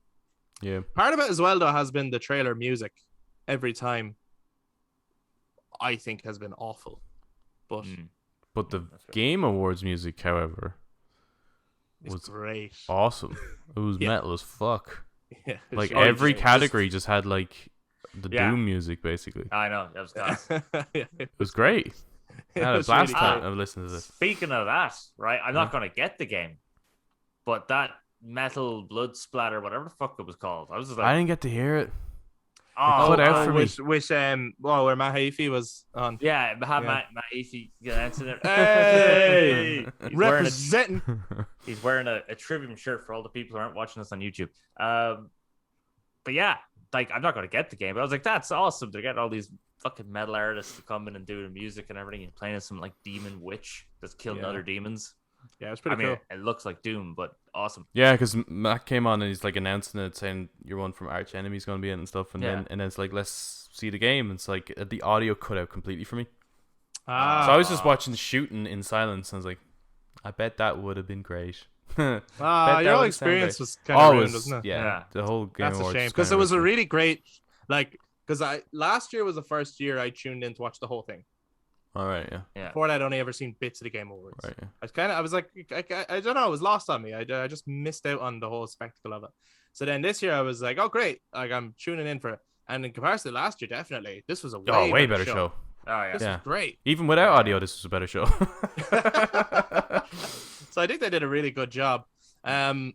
Yeah. Part of it as well, though, has been the trailer music. Every time, I think, has been awful. But the Game Awards music, however, was great. Awesome. It was metal as fuck. Yeah, like really every great. category just had like the Doom music, basically. I know, that was class. It was great. I had a was blast really time cool. of listening to this. Speaking of that, right? I'm not gonna get the game, but that metal blood splatter, whatever the fuck it was called, I was just like, I didn't get to hear it. oh, cut out for me. Which where Matt Heafy was on. yeah, Matt Easy get answered it. Hey, He's wearing representing. He's wearing a Trivium shirt for all the people who aren't watching us on YouTube. But yeah, like I'm not gonna get the game, but I was like, that's awesome. They're getting all these fucking metal artists to come in and do the music and everything, and playing some like demon witch that's killing other demons. Yeah, it's pretty cool. It looks like Doom, but awesome. Yeah, because Matt came on and he's like announcing it, saying your one from Arch Enemy's gonna be in and stuff, and then it's like, let's see the game. And it's like the audio cut out completely for me. So I was just watching the shooting in silence, and I was like, I bet that would have been great. Your whole experience was kind of ruined, wasn't it? Yeah, the whole Game That's a Awards shame, because it was a really great, like, because last year was the first year I tuned in to watch the whole thing. All right, yeah. Before that, I'd only ever seen bits of the Game Awards. Right, yeah. I was like, I don't know, it was lost on me. I just missed out on the whole spectacle of it. So then this year I was like, oh great, like I'm tuning in for it. And in comparison to last year, definitely, this was a way better show. Oh yeah, This was great. Even without audio, this was a better show. So I think they did a really good job. I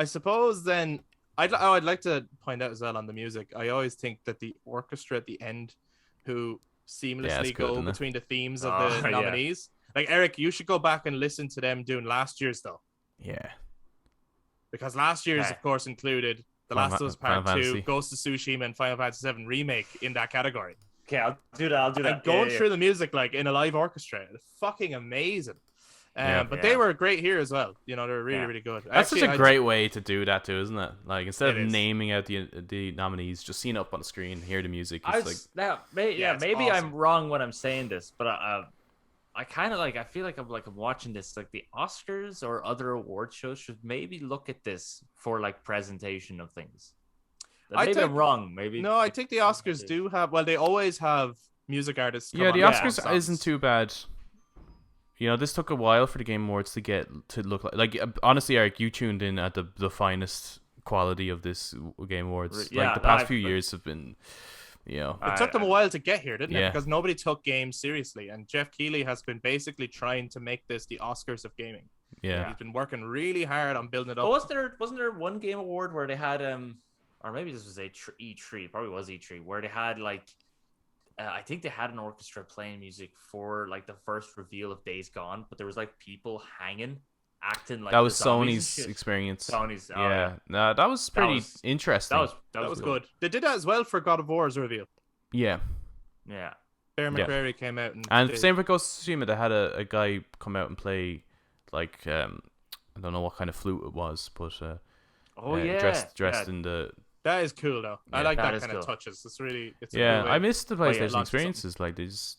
suppose then I'd like to point out as well on the music. I always think that the orchestra at the end, who seamlessly go between the themes of the nominees. Like Eric, you should go back and listen to them doing last year's though. Yeah. Because last year's, of course, included The Last of Us Part 2, Ghost of Tsushima, and Final Fantasy VII Remake in that category. Okay, I'll do that. And going through the music like in a live orchestra, it's fucking amazing. But they were great here as well. You know, they're really, really good. That's such a great way to do that too, isn't it? Like instead of naming out the nominees, just seeing it up on the screen, hear the music. Maybe awesome. I'm wrong when I'm saying this, but I kind of like. I feel like I'm watching this. Like the Oscars or other award shows should maybe look at this for like presentation of things. Maybe I'm wrong. Maybe no. I think the Oscars do have. Well, they always have music artists. The Oscars isn't too bad. You know, this took a while for the Game Awards to get to look like honestly, Eric, you tuned in at the finest quality of this Game Awards. Yeah, like the past few years have been, you know, it took them a while to get here, didn't it? Because nobody took games seriously, and Jeff Keighley has been basically trying to make this the Oscars of gaming. Yeah, he's been working really hard on building it up. Wasn't there one Game Award where they had or maybe this was E3, probably was E3, where they had like. I think they had an orchestra playing music for like the first reveal of Days Gone, but there was like people hanging, acting like that was Sony's experience. No, that was pretty interesting. That was good. They did that as well for God of War's reveal. Yeah. Bear McCreary came out and same for Ghost of Tsushima. They had a guy come out and play like I don't know what kind of flute it was, but dressed in the. That is cool though. I like that kind of touches. It's a cool way. I missed the PlayStation experiences. Like they just,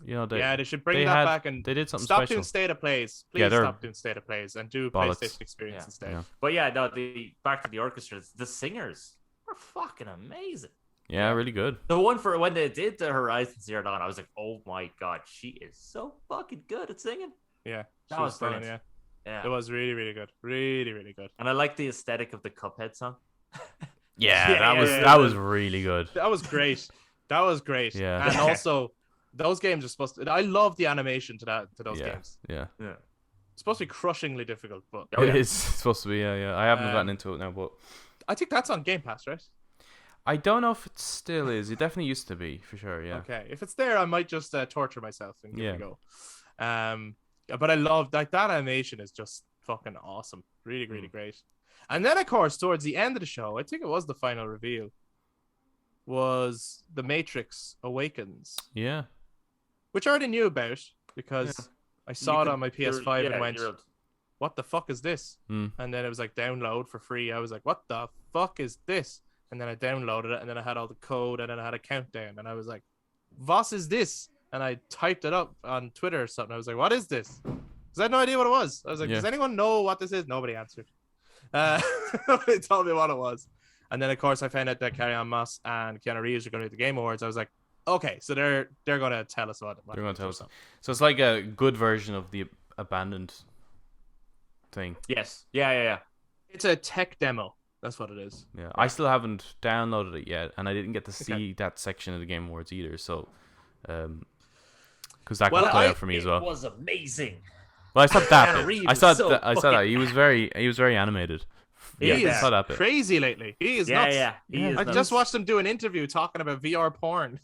you know, they should bring that back and they did something stop special. Doing state of plays. Please stop doing state of plays and do PlayStation experience instead. Yeah. But the back to the orchestras. The singers were fucking amazing. Yeah, really good. The one for when they did the Horizon Zero Dawn, I was like, oh my god, she is so fucking good at singing. Yeah, that was brilliant. Yeah, it was really, really good. Really, really good. And I like the aesthetic of the Cuphead song. That was really good. That was great. Yeah, and also those games are supposed to. I love the animation to those games. Yeah. It's supposed to be crushingly difficult, but it is supposed to be. Yeah. I haven't gotten into it now, but I think that's on Game Pass, right? I don't know if it still is. It definitely used to be, for sure. Yeah. Okay, if it's there, I might just torture myself and give it a go. But I love that animation is just fucking awesome. Really, really great. And then, of course, towards the end of the show, I think it was the final reveal, was the Matrix Awakens. Yeah. Which I already knew about because I saw it on my PS5 and went, what the fuck is this? And then it was like download for free. I was like, what the fuck is this? And then I downloaded it and then I had all the code and then I had a countdown and I was like, was is this? and I typed it up on Twitter or something. I was like, "What is this?" Because I had no idea what it was. I was like, "Does anyone know what this is?" Nobody answered. Nobody told me what it was. And then of course I found out that Carrie-Anne Moss and Keanu Reeves are going to the Game Awards. I was like, okay, so they're going to tell us what they're going to tell us. So it's like a good version of the Abandoned thing. Yes. Yeah. It's a tech demo. That's what it is. Yeah. I still haven't downloaded it yet, and I didn't get to see that section of the Game Awards either. So, because that could play out for me as well. It was amazing. Well, I saw that bit. I saw that. He was very animated. He is crazy lately. He is nuts. Yeah. I just watched him do an interview talking about VR porn.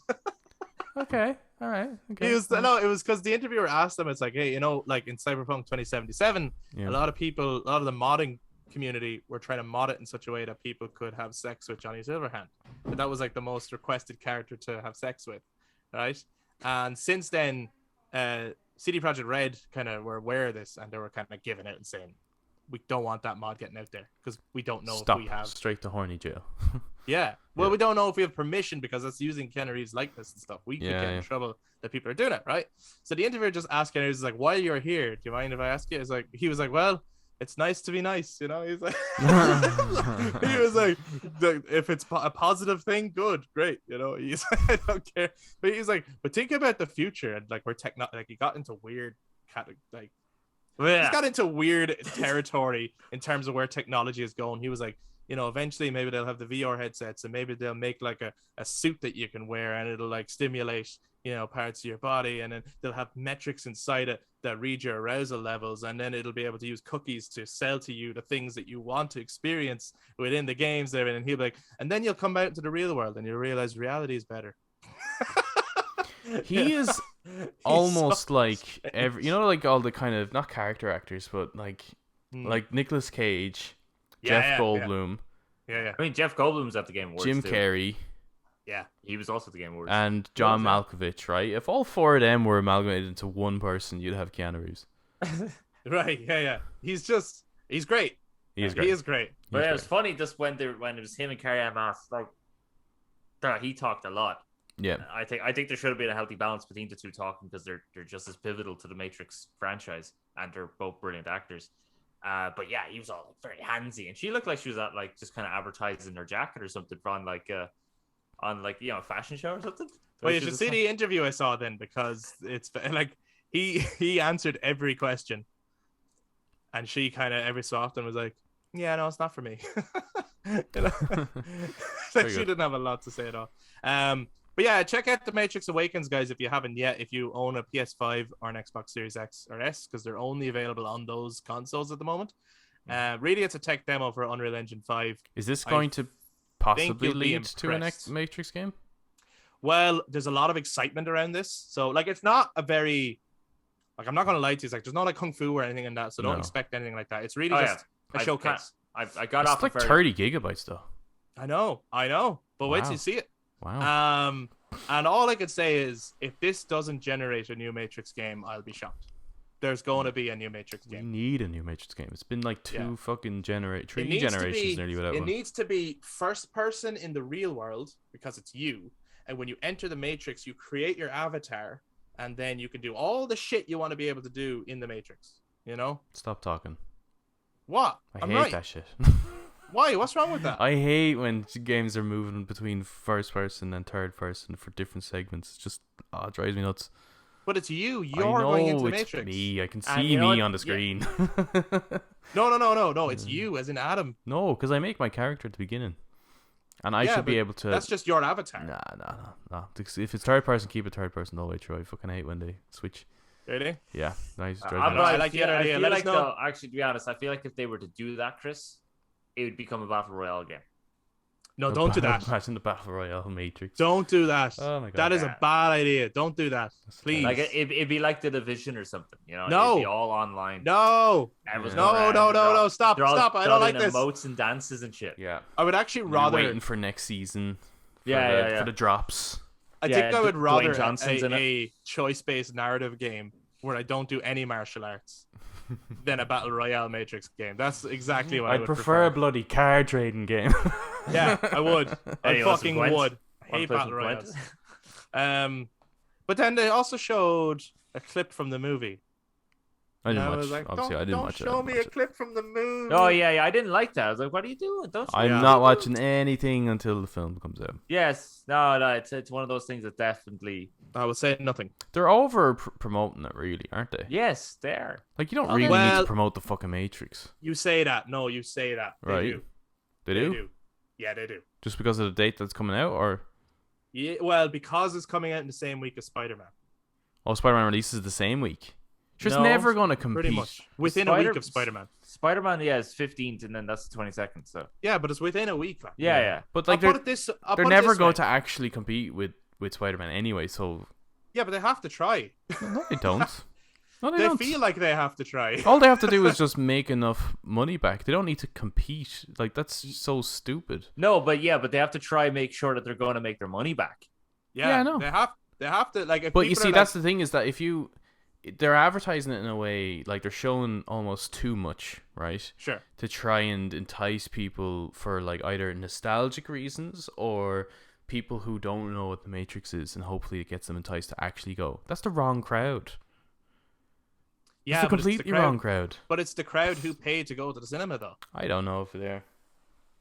Okay. All right. Okay. It was because the interviewer asked him, it's like, hey, like in Cyberpunk 2077, a lot of the modding community were trying to mod it in such a way that people could have sex with Johnny Silverhand. But that was like the most requested character to have sex with, right? And since then, CD Projekt Red kind of were aware of this, and they were kind of giving out and saying, we don't want that mod getting out there because we don't know if we have straight to horny jail. Yeah. Well, we don't know if we have permission because that's using Keanu Reeves' likeness and stuff. We could get in trouble that people are doing it, right? So the interviewer just asked Keanu Reeves, like, while you're here, do you mind if I ask you? He was like, well, it's nice to be nice, He's like, he was like, if it's a positive thing, good, great, He's like, I don't care. But he's like, but think about the future and like he got into weird he's got into weird territory in terms of where technology is going. He was like, eventually maybe they'll have the VR headsets and maybe they'll make like a suit that you can wear and it'll like stimulate, parts of your body. And then they'll have metrics inside it that read your arousal levels. And then it'll be able to use cookies to sell to you the things that you want to experience within the games there. And he'll be like, and then you'll come out into the real world and you'll realize reality is better. He is almost like like all the kind of not character actors, but like Nicolas Cage, Jeff Goldblum. Yeah. I mean, Jeff Goldblum's at the Game Awards. Jim Carrey. Yeah, he was also at the Game Awards. And John Malkovich, right? If all four of them were amalgamated into one person, you'd have Keanu Reeves. Right? Yeah. He's great. He is great. But it was funny just when it was him and Carrie-Anne Moss, like, he talked a lot. Yeah, I think there should have been a healthy balance between the two talking because they're just as pivotal to the Matrix franchise and they're both brilliant actors. But yeah, he was all like very handsy, and she looked like she was at like just kind of advertising her jacket or something on a fashion show or something. Well, you should see the interview I saw then because it's like he answered every question, and she kind of every so often was like, "Yeah, no, it's not for me." Like she didn't have a lot to say at all. But yeah, check out the Matrix Awakens, guys, if you haven't yet. If you own a PS5 or an Xbox Series X or S, because they're only available on those consoles at the moment. Really, it's a tech demo for Unreal Engine 5. Is this going to possibly lead to a next Matrix game? Well, there's a lot of excitement around this. So, like, it's not a very... Like, I'm not going to lie to you. It's like, there's not like Kung Fu or anything in that, so don't expect anything like that. It's really just a showcase. I got off like 30 gigabytes, though. I know. But wait till you see it. Wow. And all I could say is, if this doesn't generate a new Matrix game, I'll be shocked. There's going to be a new Matrix game. We need a new Matrix game. It's been like three generations nearly without one. It needs to be first person in the real world because it's you. And when you enter the Matrix, you create your avatar, and then you can do all the shit you want to be able to do in the Matrix. Stop talking. What? I hate that shit. Why? What's wrong with that? I hate when games are moving between first person and third person for different segments. It just it drives me nuts. But it's you. You're going into the Matrix. Me. I can see me on the screen. No. It's you, as in Adam. No, because I make my character at the beginning. And I should be able to... That's just your avatar. Nah. If it's third person, keep it third person all the way through. I fucking hate when they switch. Really? Yeah. Nice. I like the other idea. Let us know. Actually, to be honest, I feel like if they were to do that, Chris, it would become a Battle Royale game. No, don't do that. Imagine the Battle Royale Matrix. Don't do that. Oh my God. That is a bad idea. Don't do that. Please. Like it'd be like The Division or something, No. It'd be all online. No. No. Stop. I don't like this. Emotes and dances and shit. Yeah. I would actually rather waiting for next season. For the drops. I think I would rather a choice-based narrative game where I don't do any martial arts than a Battle Royale Matrix game. That's exactly what I would prefer a bloody card trading game. Yeah, I would. I fucking would. I hate Battle Royales. But then they also showed a clip from the movie. I didn't And watch. was like, Obviously, I didn't watch it. I Don't show didn't me watch a it. clip from the movie. Oh yeah, I didn't like that. I was like, what are you doing? Don't you? I'm Yeah. not watching anything until the film comes out. Yes, no, it's one of those things that definitely. I will say nothing. They're over promoting it, really, aren't they? Yes, there. Like, you don't Okay. really need Well- to promote the fucking Matrix, You say that. No, you say that. They right? do. They do? Yeah, they do. Just because of the date that's coming out, or Yeah, well, because it's coming out in the same week as Spider-Man. Spider-Man releases the same week. Sure, it's No, never going to compete. Pretty much. Within a week of Spider-Man. Spider-Man, yeah, is 15th, and then that's the 22nd. So Yeah, but it's within a week. Man. yeah. But I'll like, put it they're never going to actually compete with Spider-Man anyway. So Yeah, but they have to try. no, they don't. No, they They don't. feel like they have to try. All they have to do is just make enough money back. They don't need to compete. Like, that's so stupid. No, but they have to try make sure that they're going to make their money back. Yeah, I know. They have to like. If But you people see, are that's the thing, is that they're advertising it in a way, like they're showing almost too much, right? sure. To try and entice people for like either nostalgic reasons or people who don't know what the Matrix is, and hopefully it gets them enticed to actually go. That's the wrong crowd. Yeah, It's the but completely wrong crowd. But it's the crowd who paid to go to the cinema, though. I don't know if they're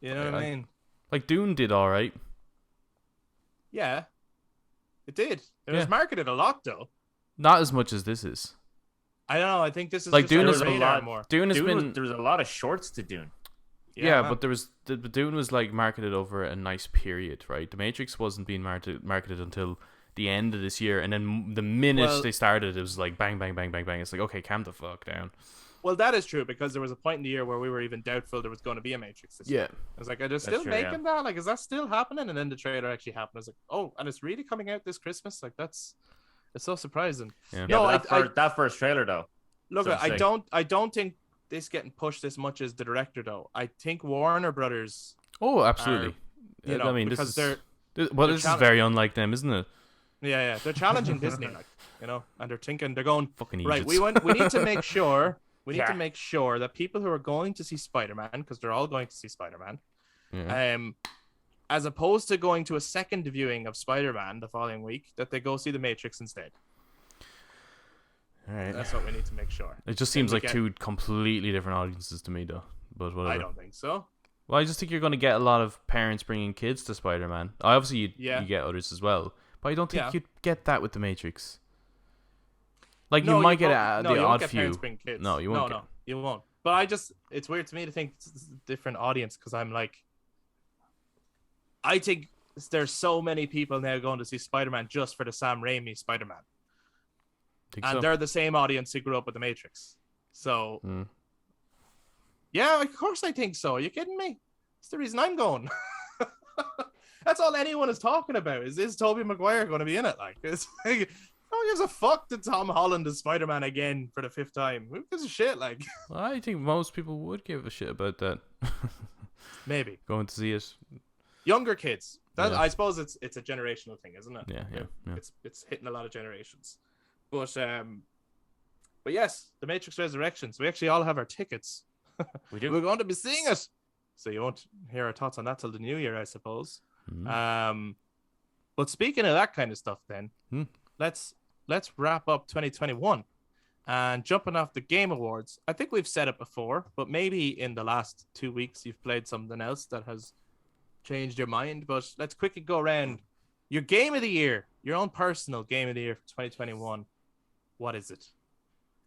You know what I mean? like Dune did all right. Yeah, it did. It Yeah. was marketed a lot, though. Not as much as this is. I don't know. I think this is Like, just Dune on is the a radar lot- more. Dune has been There was a lot of shorts to Dune. yeah, man. but but Dune was like marketed over a nice period, right? The Matrix wasn't being marketed until the end of this year, and then the minute Well- they started, it was like bang, bang, bang, bang, bang. It's like, okay, calm the fuck down. Well, that is true because there was a point in the year where we were even doubtful there was going to be a Matrix. This year. I was like, are they still true, making that? Like, is that still happening? And then the trailer actually happened. I was like, oh, and it's really coming out this Christmas. Like, it's so surprising. Yeah. Yeah, No, but that first trailer though. Look, So I sick. don't think this getting pushed as much as the director though. I think Warner Brothers. Oh, absolutely. you know, I mean, this because is they're this is very unlike them, isn't it? yeah, they're challenging Disney, like, you know, and they're going Fucking right. idiots. We need to make sure. We need Yeah. to make sure that people who are going to see Spider-Man, because they're all going to see Spider-Man, Yeah. as opposed to going to a second viewing of Spider-Man the following week, that they go see The Matrix instead. All right. That's what we need to make sure. It just Then seems we like get- two completely different audiences to me, though. But whatever. I don't think so. Well, I just think you're going to get a lot of parents bringing kids to Spider-Man. Obviously, you get others as well, but I don't think Yeah. you'd get that with the Matrix. Like, No, you might get won't- the you won't odd get few. parents bring kids. No, you won't. No, you won't. But it's weird to me to think it's a different audience because I'm like, I think there's so many people now going to see Spider-Man just for the Sam Raimi Spider-Man. Think And so? they're the same audience who grew up with The Matrix. So, Mm. yeah, of course I think so. Are you kidding me? It's the reason I'm going. That's all anyone is talking about. Is Tobey Maguire going to be in it? Like, it's like, who gives a fuck that Tom Holland is Spider-Man again for the 5th time? Who gives a shit? Like, Well, I think most people would give a shit about that. maybe Going to see it. younger kids. That Yeah. I suppose it's a generational thing, isn't it? Yeah. It's hitting a lot of generations. But yes, The Matrix Resurrections. We actually all have our tickets. We do. We're going to be seeing it. So you won't hear our thoughts on that till the new year, I suppose. Mm. But speaking of that kind of stuff, then let's wrap up 2021 and jumping off the Game Awards. I think we've said it before, but maybe in the last 2 weeks you've played something else that has changed your mind. But let's quickly go around your game of the year, your own personal game of the year for 2021. What is it,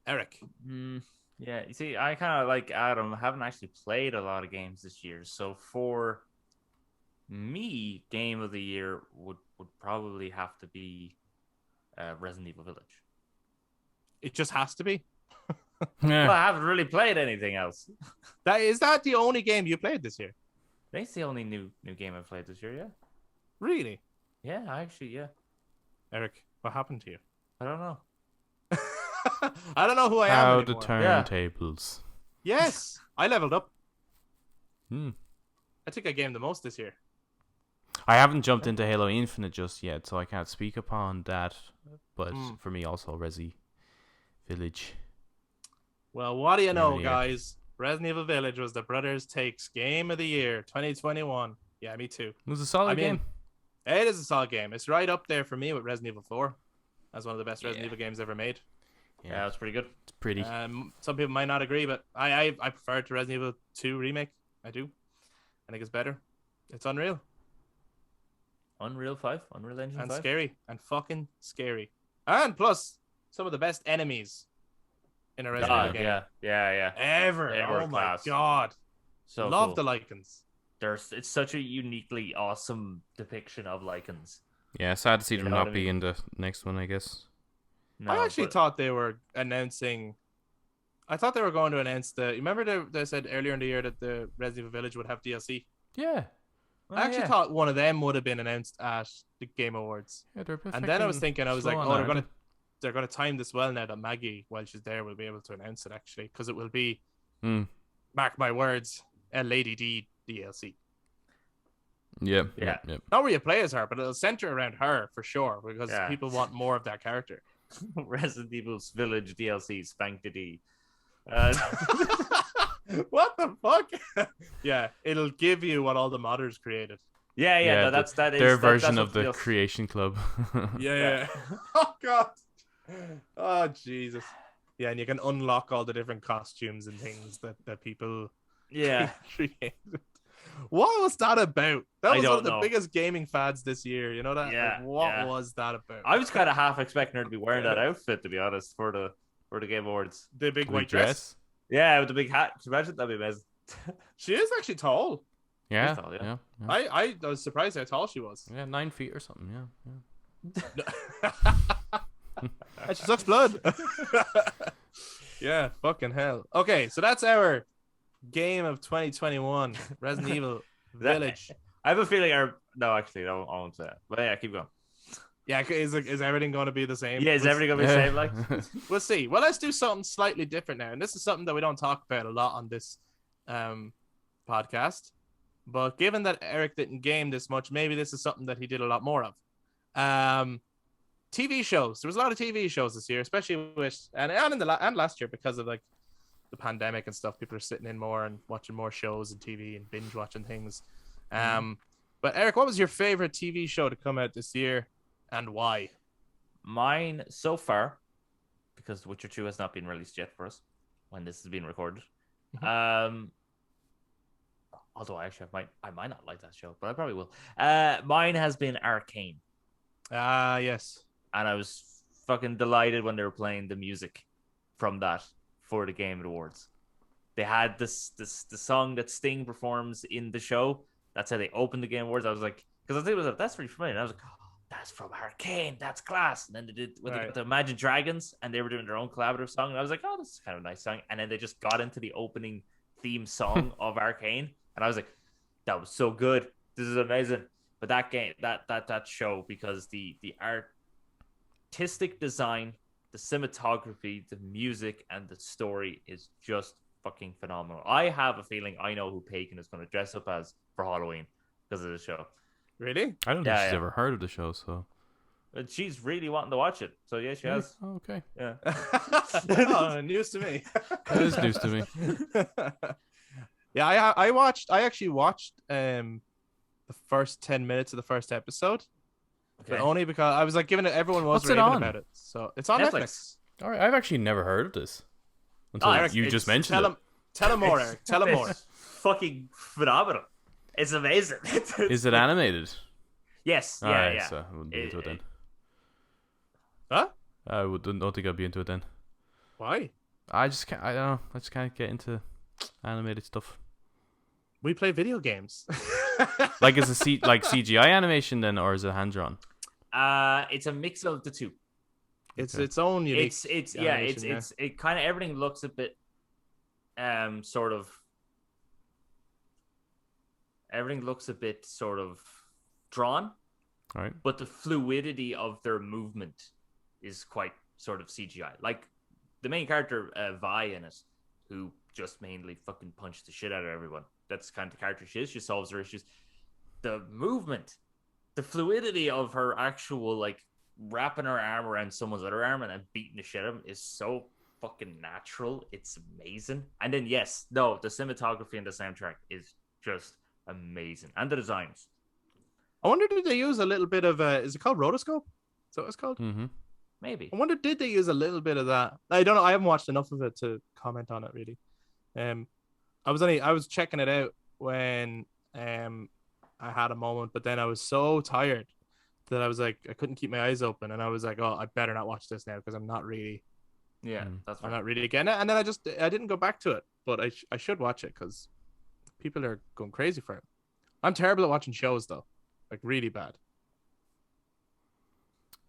Eric? Yeah, you see, I kind of like Adam. I haven't actually played a lot of games this year, so for me, game of the year would probably have to be Resident Evil Village. It just has to be. Well, I haven't really played anything else. Is that the only game you played this year? That's the only new game I've played this year. Yeah, Really, yeah, actually, yeah. Eric? What happened to you? I don't know. I don't know who I am How anymore. the turntables. Yes, I leveled up. Hmm. I think I gamed the most this year. I haven't jumped into Halo Infinite just yet, so I can't speak upon that. But for me, also Resi Village. Well, what do you Game know, of the year. guys? Resident Evil Village was the Brothers Takes Game of the Year 2021. Yeah, me too. It was a solid I mean, game. It is a solid game. It's right up there for me with Resident Evil 4. as one of the best Resident Evil games ever made. Yeah, that's pretty good. It's pretty. Some people might not agree, but I prefer it to Resident Evil 2 Remake. I do. I think it's better. It's unreal. Unreal 5? Unreal Engine 5? And scary. And fucking scary. And plus, some of the best enemies in a Resident Evil game. Yeah. Ever. Oh class. my god. So Love cool. the Lycans. It's such a uniquely awesome depiction of Lycans. Yeah, sad to see them know what not I be mean? in the next one, I guess. No, I actually thought they were announcing. I thought they were going to announce the. Remember they said earlier in the year that the Resident Evil Village would have DLC. Yeah. I actually thought one of them would have been announced at the Game Awards. Yeah, And then I was thinking, I was like, slow oh, on they're gonna time this well now that Maggie, while she's there, will be able to announce it actually, because it will be, mark my words, a Lady D DLC. Yep. Not where you play as her, but it'll center around her for sure, because Yeah. people want more of that character. Resident Evil's Village DLC Spank the D. What the fuck? Yeah, it'll give you what all the modders created. Yeah. That is their version that's of the what DLC Creation Club. Yeah. Oh god. Oh Jesus. Yeah, and you can unlock all the different costumes and things that people created. What was that about? That was one of the biggest gaming fads this year. You know that? Yeah. Like, what was that about? I was kind of half expecting her to be wearing that outfit, to be honest, for the Game Awards. The big white dress. Yeah, with the big hat. Can you imagine? That'd be amazing. She is actually tall. Yeah. Tall, yeah. I was surprised how tall she was. Yeah, 9 feet or something. Yeah. And she sucks blood. Yeah, fucking hell. Okay, so that's our game of 2021, Resident Evil Village. I have a feeling no, actually, I won't say that. But yeah, keep going. Yeah, is everything going to be the same? Yeah, is everything going to be the same? Like, we'll see. Well, let's do something slightly different now. And this is something that we don't talk about a lot on this podcast. But given that Eric didn't game this much, maybe this is something that he did a lot more of. TV shows. There was a lot of TV shows this year, especially with and last year, because of like the pandemic and stuff. People are sitting in more and watching more shows and TV and binge watching things. But Eric, what was your favorite TV show to come out this year, and why? Mine so far, because Witcher 2 has not been released yet for us when this is being recorded. Although I might not like that show, but I probably will. Mine has been Arcane. Yes. And I was fucking delighted when they were playing the music from that for the Game Awards. They had the song that Sting performs in the show. That's how they opened the Game Awards. I was like, because I think it was that's pretty familiar. And I was like, oh, that's from Arcane. That's class. And then they did they got the Imagine Dragons, and they were doing their own collaborative song. And I was like, oh, this is kind of a nice song. And then they just got into the opening theme song of Arcane, and I was like, that was so good. This is amazing. But that game, that show, because the artistic design, the cinematography, the music, and the story is just fucking phenomenal. I have a feeling I know who Pagan is going to dress up as for Halloween because of the show. Really? I don't think she's ever heard of the show, so. But she's really wanting to watch it, so yeah, she has. Oh, okay. Yeah. Oh, news to me. That is news to me. Yeah, I actually watched the first 10 minutes of the first episode. Okay. But only because I was like giving it, everyone was What's it raving on? about it. So it's on Netflix. All right, I've actually never heard of this until Eric, you just mentioned it. Tell him more, Eric. Tell him more. Fucking phenomenal. It's amazing. Is it animated? Yes. All Yeah. right, Yeah. so I wouldn't be into it then. Huh? I don't think I'd be into it then. Why? I just can't. I don't know. I just can't get into animated stuff. We play video games. Like, is it like CGI animation then, or is it hand drawn? It's a mix of the two. It's Okay. its own unique. It kind of everything looks a bit sort of drawn, All right. but the fluidity of their movement is quite sort of CGI. Like the main character Vi in it, who just mainly fucking punched the shit out of everyone. That's kind of the character she is. She solves her issues. The movement, the fluidity of her actual like wrapping her arm around someone's other arm and then beating the shit out of them is so fucking natural. It's amazing. And then the cinematography and the soundtrack is just amazing, and the designs. I wonder, did they use a little bit of is it called rotoscope? Is that what it's called? Mm-hmm. Maybe. I wonder, did they use a little bit of that? I don't know. I haven't watched enough of it to comment on it really. I was checking it out when I had a moment, but then I was so tired that I was like, I couldn't keep my eyes open, and I was like, oh, I better not watch this now because I'm not really getting it. And then I didn't go back to it, but I should watch it because people are going crazy for it. I'm terrible at watching shows though, like really bad.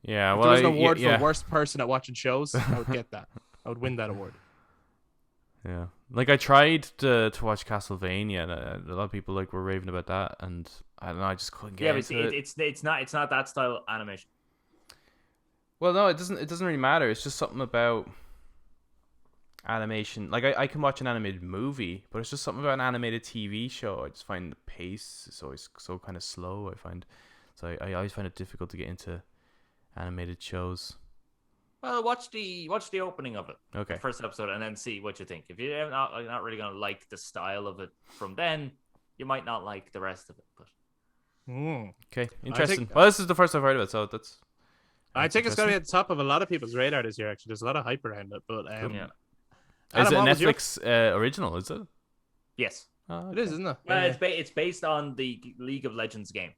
Yeah, If well, there was an award for worst person at watching shows, I would get that. I would win that award. Yeah, like I tried to watch Castlevania, and a lot of people like were raving about that, and I don't know, I just couldn't get into it. It's not that style animation. Well, no, it doesn't really matter. It's just something about animation. Like I can watch an animated movie, but it's just something about an animated TV show. I just find the pace is always so kind of slow. I always find it difficult to get into animated shows. Well, watch the opening of it, okay, the first episode, and then see what you think. If you're not really gonna like the style of it from then, you might not like the rest of it. But okay, interesting. Well, this is the first I've heard of it, so that's. I think it's gonna be at the top of a lot of people's radar this year. Actually, there's a lot of hype around it. But yeah, is it a Netflix original? Is it? Yes, it is, isn't it? It's based on the League of Legends game.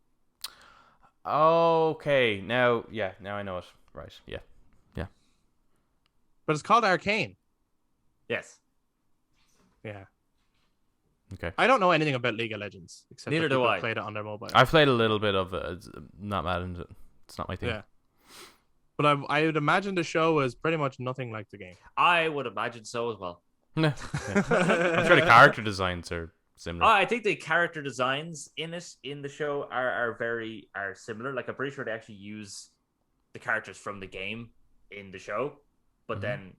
Okay, now I know it. Right, yeah. But it's called Arcane. Yes. Yeah. Okay. I don't know anything about League of Legends except neither do I. Played it on their mobile. I've played a little bit of it. It's not mad into it. It's not my thing. Yeah. But I would imagine the show is pretty much nothing like the game. I would imagine so as well. I'm sure the character designs are similar. I think the character designs in the show are similar. Like I'm pretty sure they actually use the characters from the game in the show. But then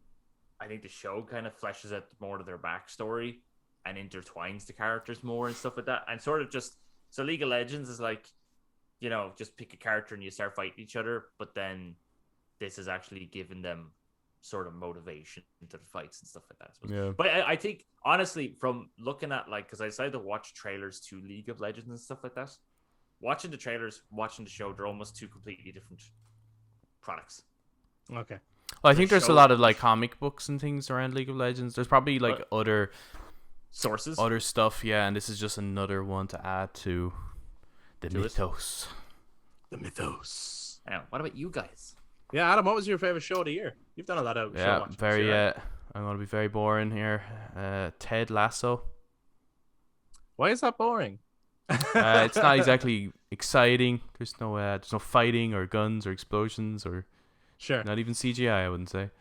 I think the show kind of fleshes out more of their backstory and intertwines the characters more and stuff like that. And sort of just, so League of Legends is like, just pick a character and you start fighting each other. But then this is actually giving them sort of motivation into the fights and stuff like that. Yeah. But I think, honestly, from looking at, like, because I decided to watch trailers to League of Legends and stuff like that, watching the trailers, watching the show, they're almost two completely different products. Okay. Well, I think there's a lot of like comic books and things around League of Legends. There's probably like other sources, other stuff, yeah. And this is just another one to add to the mythos. The mythos. Now, what about you guys? Yeah, Adam, what was your favorite show of the year? You've done a lot of show watching. Very. I'm gonna be very boring here. Ted Lasso. Why is that boring? It's not exactly exciting. There's no fighting or guns or explosions or. Sure. Not even CGI, I wouldn't say.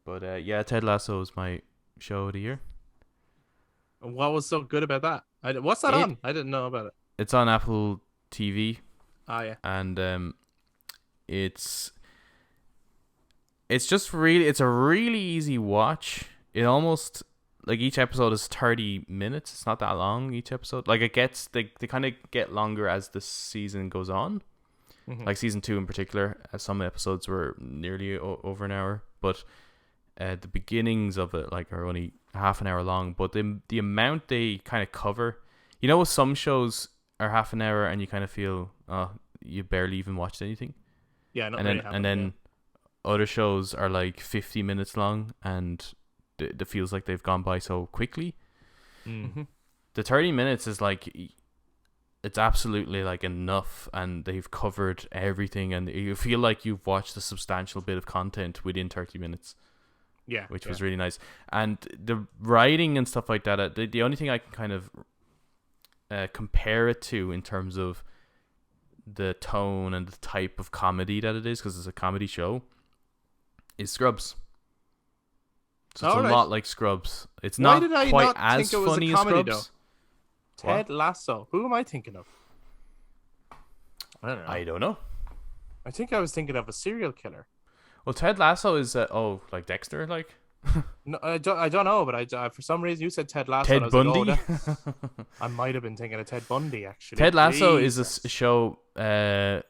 But Ted Lasso is my show of the year. And what was so good about that? What's that on? I didn't know about it. It's on Apple TV. Ah, yeah. And it's just it's a really easy watch. It almost, like, each episode is 30 minutes. It's not that long, each episode. Like, they kind of get longer as the season goes on. Mm-hmm. Like season 2 in particular, some episodes were nearly over an hour, but the beginnings of it are only half an hour long. But the amount they kind of cover, with some shows are half an hour and you kind of feel you barely even watched anything. Yeah, and then other shows are like 50 minutes long and it feels like they've gone by so quickly. Mm-hmm. The 30 minutes is like. It's absolutely like enough, and they've covered everything, and you feel like you've watched a substantial bit of content within 30 minutes. Yeah, which was really nice. And the writing and stuff like that. The only thing I can kind of compare it to in terms of the tone and the type of comedy that it is, because it's a comedy show, is Scrubs. So it's a lot like Scrubs. It's not quite as funny as Scrubs. Though? Ted Lasso. Who am I thinking of? I don't know. I think I was thinking of a serial killer. Well, Ted Lasso is like Dexter, like. No, I don't know, but I for some reason you said Ted Lasso. Ted Bundy. I might have been thinking of Ted Bundy actually. Ted Lasso is a show. Do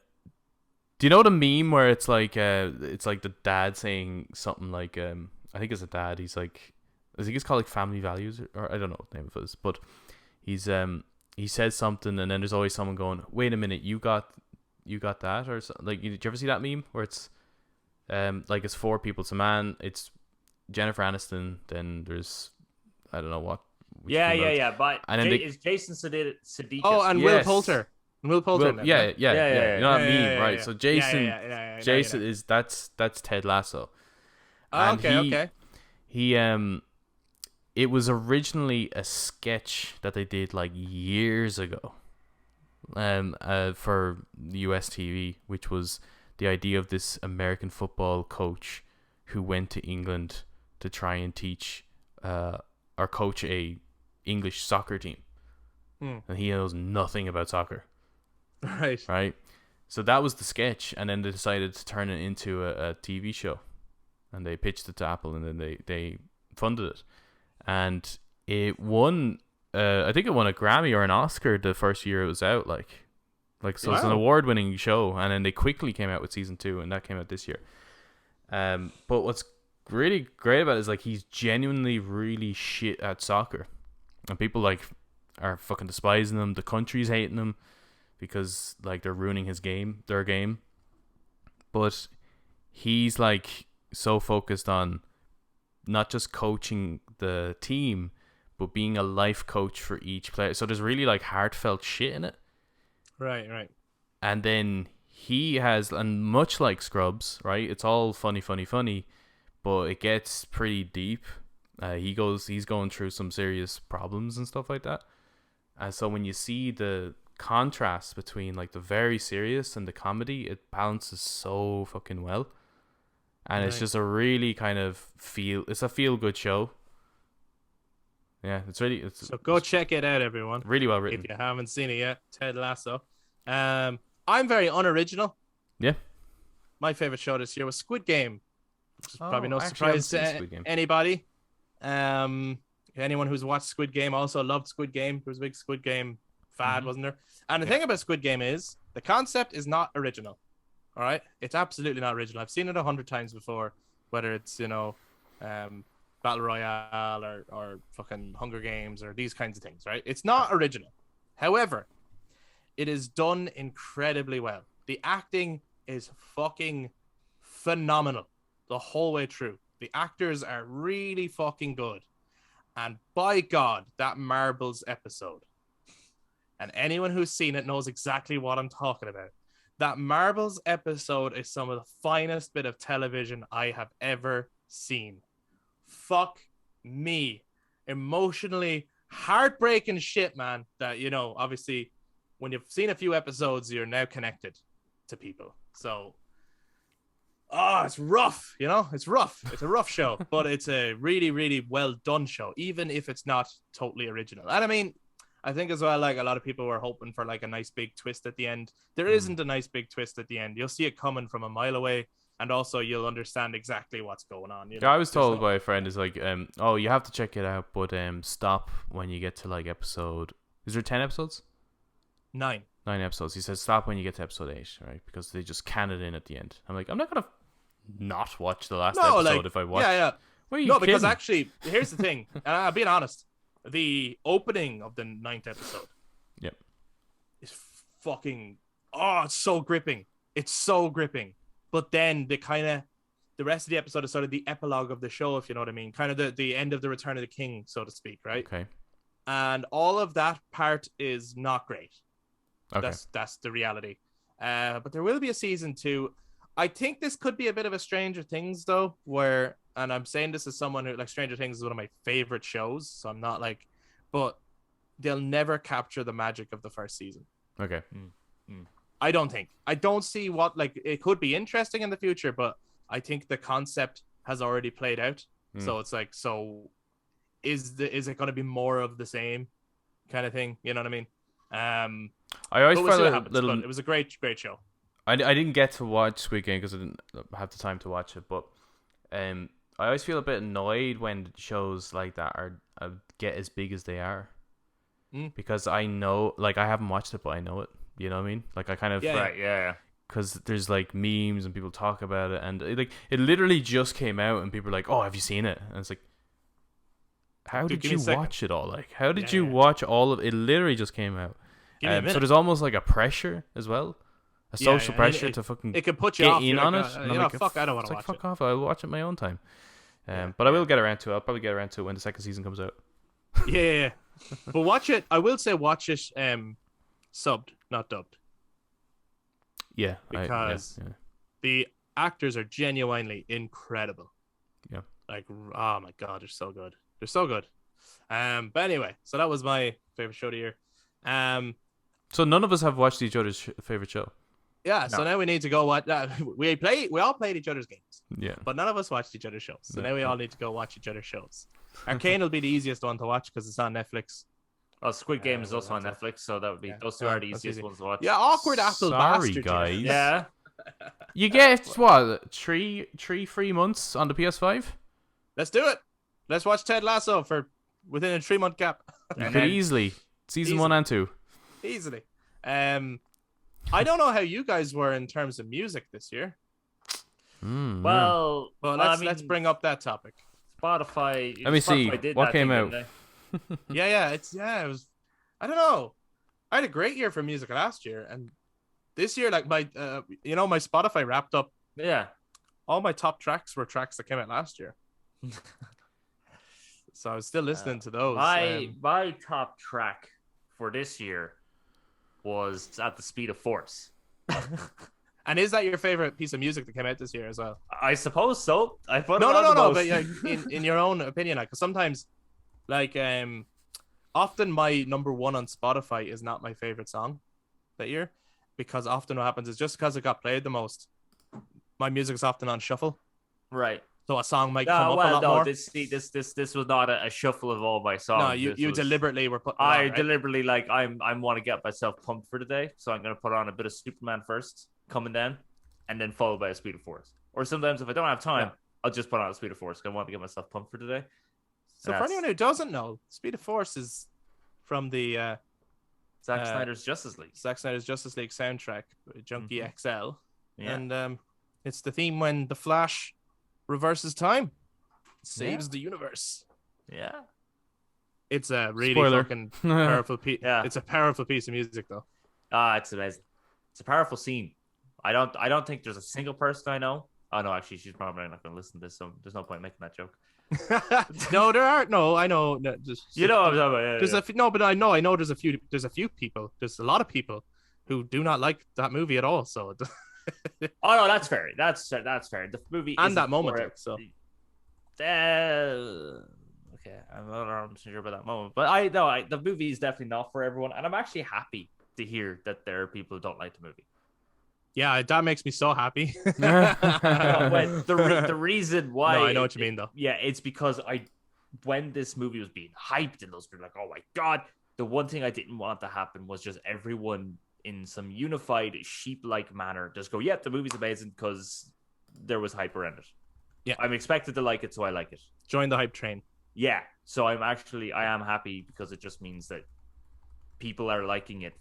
you know the meme where it's like the dad saying something like I think it's a dad. He's like, I think it's called like Family Values or I don't know what the name of it is, but. He says something and then there's always someone going, wait a minute, you got that or something. Like, did you ever see that meme where it's Like it's 4 people. It's a man. It's Jennifer Aniston. Then there's I don't know what. Yeah. But and then is Jason Sudeikis? Oh, and Will Poulter. Will Poulter. Yeah. You know what I mean, right? Yeah. So Jason, Jason is that's Ted Lasso. And okay. He it was originally a sketch that they did like years ago, for US TV, which was the idea of this American football coach who went to England to try and teach or coach a English soccer team, and he knows nothing about soccer. Right. So that was the sketch, and then they decided to turn it into a TV show, and they pitched it to Apple, and then they funded it, and it won. I think it won a Grammy or an Oscar the first year it was out. So it's an award-winning show, and then they quickly came out with season 2, and that came out this year. But what's really great about it is like he's genuinely really shit at soccer, and people like are fucking despising him. The country's hating him because like they're ruining their game. But he's like so focused on not just coaching the team, but being a life coach for each player. So there's really like heartfelt shit in it. Right. And then he has, and much like Scrubs, right? It's all funny, but it gets pretty deep. He's going through some serious problems and stuff like that. And so when you see the contrast between like the very serious and the comedy, it balances so fucking well. And it's just a really kind of it's a feel good show. Yeah, so go check it out, everyone. Really well written. If you haven't seen it yet, Ted Lasso. I'm very unoriginal. Yeah. My favorite show this year was Squid Game, which is probably no surprise to anybody. Anyone who's watched Squid Game also loved Squid Game. There was a big Squid Game fad, wasn't there? And the thing about Squid Game is the concept is not original. All right, it's absolutely not original. I've seen it 100 times before, whether it's Battle Royale or fucking Hunger Games or these kinds of things, right? It's not original. However, it is done incredibly well. The acting is fucking phenomenal the whole way through. The actors are really fucking good. And by God, that Marbles episode, and anyone who's seen it knows exactly what I'm talking about. That Marbles episode is some of the finest bit of television I have ever seen. Fuck me. Emotionally heartbreaking shit, man. That, obviously, when you've seen a few episodes, you're now connected to people. So, it's rough, It's rough. It's a rough show, but it's a really, really well done show, even if it's not totally original. And I mean, I think as well, like a lot of people were hoping for like a nice big twist at the end. There isn't a nice big twist at the end. You'll see it coming from a mile away, and also you'll understand exactly what's going on. Yeah, I was told by a friend is like, you have to check it out, but stop when you get to like episode. Is there 10 episodes? 9 episodes. He says stop when you get to episode 8, right? Because they just can it in at the end. I'm like, I'm not gonna not watch the last episode if I watch. Yeah. What are you kidding? Because actually, here's the thing. I'm being honest. The opening of the 9th episode, is fucking. It's so gripping. It's so gripping. But then the rest of the episode is sort of the epilogue of the show, if you know what I mean. Kind of the end of the Return of the King, so to speak, right? Okay. And all of that part is not great. Okay. That's the reality. But there will be a season 2. I think this could be a bit of a Stranger Things, though, and I'm saying this as someone who, like, Stranger Things is one of my favorite shows, so I'm not like, but they'll never capture the magic of the first season. Okay. I don't see what, like, it could be interesting in the future, but I think the concept has already played out. So it's like, is it going to be more of the same kind of thing? You know what I mean? I always felt it was a great show. I didn't get to watch Squid Game because I didn't have the time to watch it, but I always feel a bit annoyed when shows like that get as big as they are, because I know, like, I haven't watched it, but I know it. You know what I mean? Like, I kind of because there's like memes and people talk about it, and it literally just came out, and people are like, "Oh, have you seen it?" And it's like, how did you watch it all? Like, how did you watch all of it? It literally just came out. So there's almost like a pressure as well. a social I mean, pressure to fucking it could put you get off. in You're on like, it. And you I'm know, like, fuck, I don't want it's to like, watch it. fuck off. I'll watch it in my own time. Yeah, But I will get around to it. I'll probably get around to it when the second season comes out. Yeah. But watch it. I will say watch it subbed, not dubbed, Yeah, because the actors are genuinely incredible. Yeah. Like, oh my god, they're so good. They're so good. But anyway, so that was my favorite show of the year. So none of us have watched each other's favorite show. Yeah. So now we need to go watch. We all played each other's games. Yeah. But none of us watched each other's shows. So Yeah. now we all need to go watch each other's shows. Arcane will be the easiest one to watch because it's on Netflix. Oh, Squid Game is also on Netflix, so that would be those two are the easiest ones to watch. Yeah, awkward Apple Sorry, bastard. guys. Yeah. You get what, three free months on the PS5? Let's do it. Let's watch Ted Lasso for within a 3-month gap. You could easily season 1 and 2. Easily. I don't know how you guys were in terms of music this year. Well, But let's bring up that topic. Spotify. Let me see what came out. It was. I don't know. I had a great year for music last year, and this year, like my, my Spotify wrapped up. Yeah. All my top tracks were tracks that came out last year. So I was still listening to those. My top track for this year was At the Speed of Force. And is that your favorite piece of music that came out this year as well? I suppose so. I put No. But in your own opinion, like, 'cause sometimes, like, often my number one on Spotify is not my favorite song that year, because often what happens is just because it got played the most, my music is often on shuffle. Right. So a song might come up a lot more. This was not a shuffle of all my songs. No, you deliberately were putting. Deliberately, like, I want to get myself pumped for the day, so I'm gonna put on a bit of Superman first, coming down, and then followed by A Speed of Force. Or sometimes if I don't have time, I'll just put on A Speed of Force because I want to get myself pumped for today. So for anyone who doesn't know, Speed of Force is from the Zack Snyder's Justice League. Zack Snyder's Justice League soundtrack, Junkie XL. Yeah. And it's the theme when the Flash reverses time, saves the universe. Yeah. It's a really Spoiler. fucking powerful piece. Yeah. It's a powerful piece of music, though. It's amazing. It's a powerful scene. I don't think there's a single person I know. Oh no, actually, she's probably not going to listen to this, so there's no point making that joke. No, there aren't. No, I know. No, just You know what I'm talking about. there's but I know there's a few people. There's a lot of people who do not like that movie at all. So. Oh no, that's fair. That's fair. The movie and isn't that moment. for- So. Okay, I'm not 100% sure about that moment, but the movie is definitely not for everyone, and I'm actually happy to hear that there are people who don't like the movie. Yeah, that makes me so happy. The reason why, No, I know what you mean, though. Yeah, it's because when this movie was being hyped and those people were like, oh my god, the one thing I didn't want to happen was just everyone in some unified sheep-like manner just go, yeah, the movie's amazing because there was hype around it. Yeah, I'm expected to like it, so I like it. Join the hype train. Yeah, so I am happy because it just means that people are liking it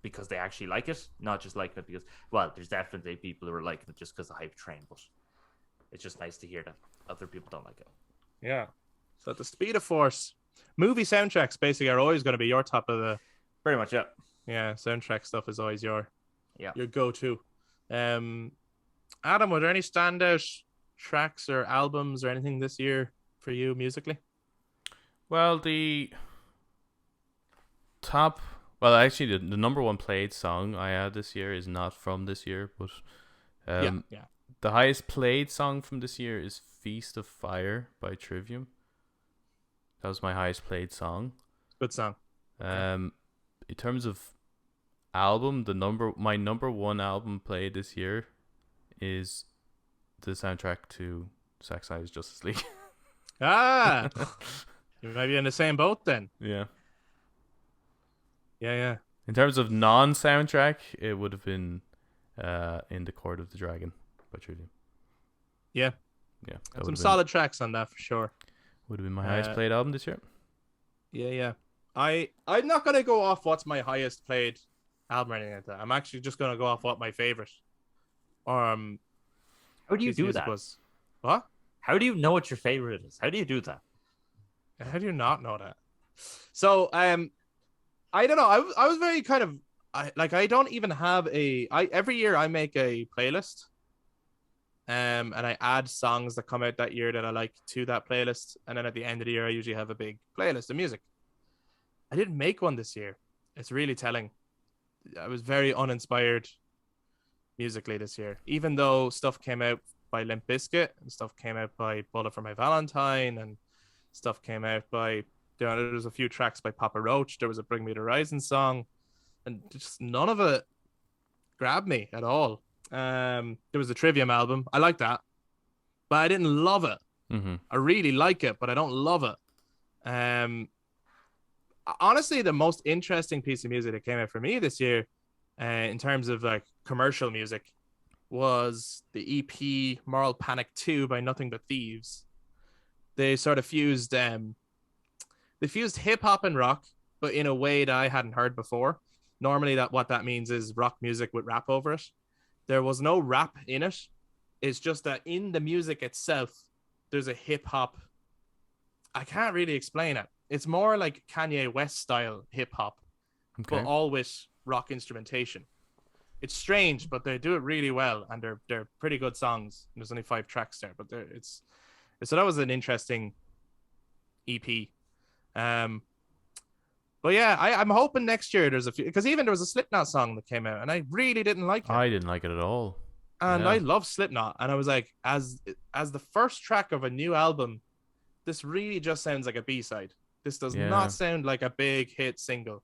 because they actually like it, not just liking it because, well, there's definitely people who are liking it just because of the hype train, but it's just nice to hear that other people don't like it. Yeah. So at the Speed of Force, movie soundtracks basically are always going to be your top of the. Pretty much, yeah. Yeah, soundtrack stuff is always your Yeah. go-to. Adam, were there any standout tracks or albums or anything this year for you musically? Well, actually, the number one played song I had this year is not from this year, but the highest played song from this year is Feast of Fire by Trivium. That was my highest played song. Good song. In terms of album, my number one album played this year is the soundtrack to Zack Snyder's Justice League. You might be in the same boat then. Yeah. Yeah. In terms of non-soundtrack, it would have been In the Court of the Dragon by Trivium. Yeah. Yeah. Some solid tracks on that for sure. Would have been my highest played album this year. Yeah. I'm not gonna go off what's my highest played album or anything like that. I'm actually just gonna go off what my favorite. How do you do that? What? How do you know what your favorite is? How do you do that? How do you not know that? So I don't know. I was very kind of I don't even have every year I make a playlist. And I add songs that come out that year that I like to that playlist. And then at the end of the year, I usually have a big playlist of music. I didn't make one this year. It's really telling. I was very uninspired musically this year, even though stuff came out by Limp Bizkit and stuff came out by Bullet for My Valentine and stuff came out by, there was a few tracks by Papa Roach. There was a Bring Me the Horizon song, and just none of it grabbed me at all. There was a Trivium album. I like that, but I didn't love it. Mm-hmm. I really like it, but I don't love it. Honestly, the most interesting piece of music that came out for me this year, in terms of like commercial music, was the EP Moral Panic 2 by Nothing But Thieves. They sort of fused hip hop and rock, but in a way that I hadn't heard before. Normally what that means is rock music with rap over it. There was no rap in it. It's just that in the music itself, there's a hip hop. I can't really explain it. It's more like Kanye West style hip hop, but all with rock instrumentation. It's strange, but they do it really well, and they're pretty good songs. There's only 5 tracks there, but so that was an interesting EP. But yeah, I'm hoping next year there's a few, because even there was a Slipknot song that came out, and I really didn't like it. I didn't like it at all. And I love Slipknot, and I was like, as the first track of a new album, this really just sounds like a B-side. This does not sound like a big hit single.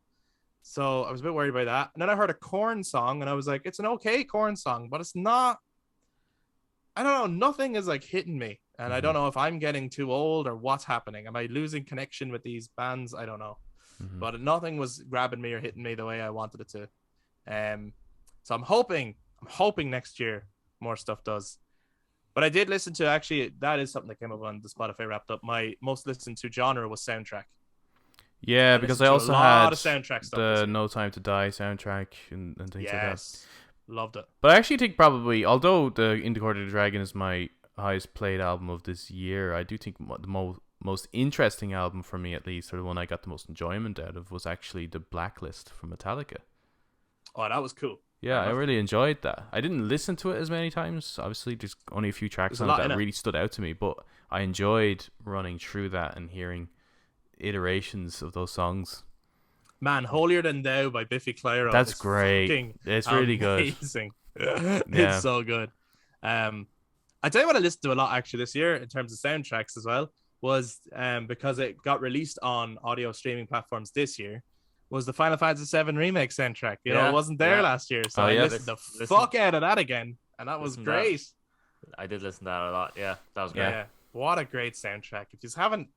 So I was a bit worried about that. And then I heard a Korn song, and I was like, it's an okay Korn song, but it's not, I don't know, nothing is like hitting me. And I don't know if I'm getting too old or what's happening. Am I losing connection with these bands? I don't know. But nothing was grabbing me or hitting me the way I wanted it to. So I'm hoping next year more stuff does. But I did listen to, actually, that is something that came up on the Spotify wrapped up. My most listened to genre was soundtrack. Yeah, because I also had soundtrack stuff the No Time to Die soundtrack and things like that. Loved it. But I actually think probably, although the In the Court of the Dragon is my highest played album of this year, I do think the most interesting album for me, at least, or the one I got the most enjoyment out of, was actually The Blacklist from Metallica. Oh, that was cool. Yeah, I really enjoyed that. I didn't listen to it as many times. Obviously, there's only a few tracks on it that really stood out to me, but I enjoyed running through that and hearing iterations of those songs. Man, Holier Than Thou by Biffy Clyro. That's great. It's really amazing. Good. It's so good. I tell you what I listened to a lot actually this year in terms of soundtracks as well, was because it got released on audio streaming platforms this year, was the Final Fantasy VII Remake soundtrack. You know, it wasn't there last year, so I listened the fuck out of that again, and that was great. I did listen to that a lot. Yeah, that was great. Yeah, what a great soundtrack. If you haven't,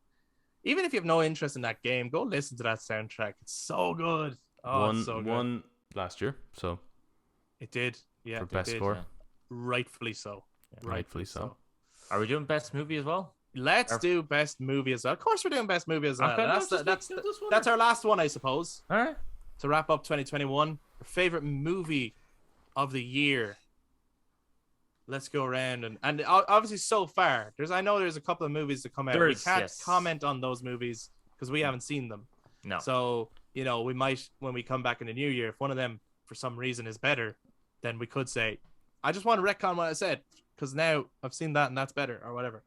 even if you have no interest in that game, go listen to that soundtrack. It's so good. Oh, it's so good. Won last year, so it did. Yeah, for best score. Yeah. Rightfully so. Rightfully so. Are we doing best movie as well? Let's do best movie as well. Of course, we're doing best movie as well. That's our last one, I suppose. All right. To wrap up 2021, our favorite movie of the year. Let's go around and obviously so far, I know there's a couple of movies that come out. We can't comment on those movies because we haven't seen them. No. So we might, when we come back in the new year, if one of them for some reason is better, then we could say, I just want to retcon what I said because now I've seen that and that's better or whatever.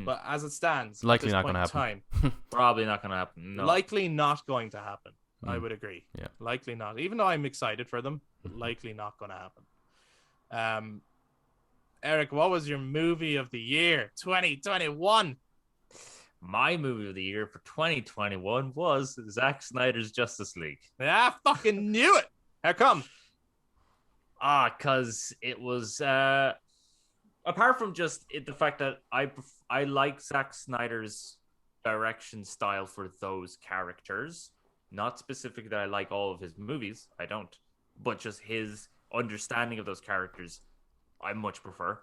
But as it stands, likely not going to happen. Probably not going to happen. No. Likely not going to happen. I would agree. Yeah. Likely not. Even though I'm excited for them, likely not going to happen. Eric, what was your movie of the year 2021? My movie of the year for 2021 was Zack Snyder's Justice League. I fucking knew it. How come? Because it was apart from just the fact that I like Zack Snyder's direction style for those characters. Not specifically that I like all of his movies. I don't. But just his understanding of those characters, I much prefer.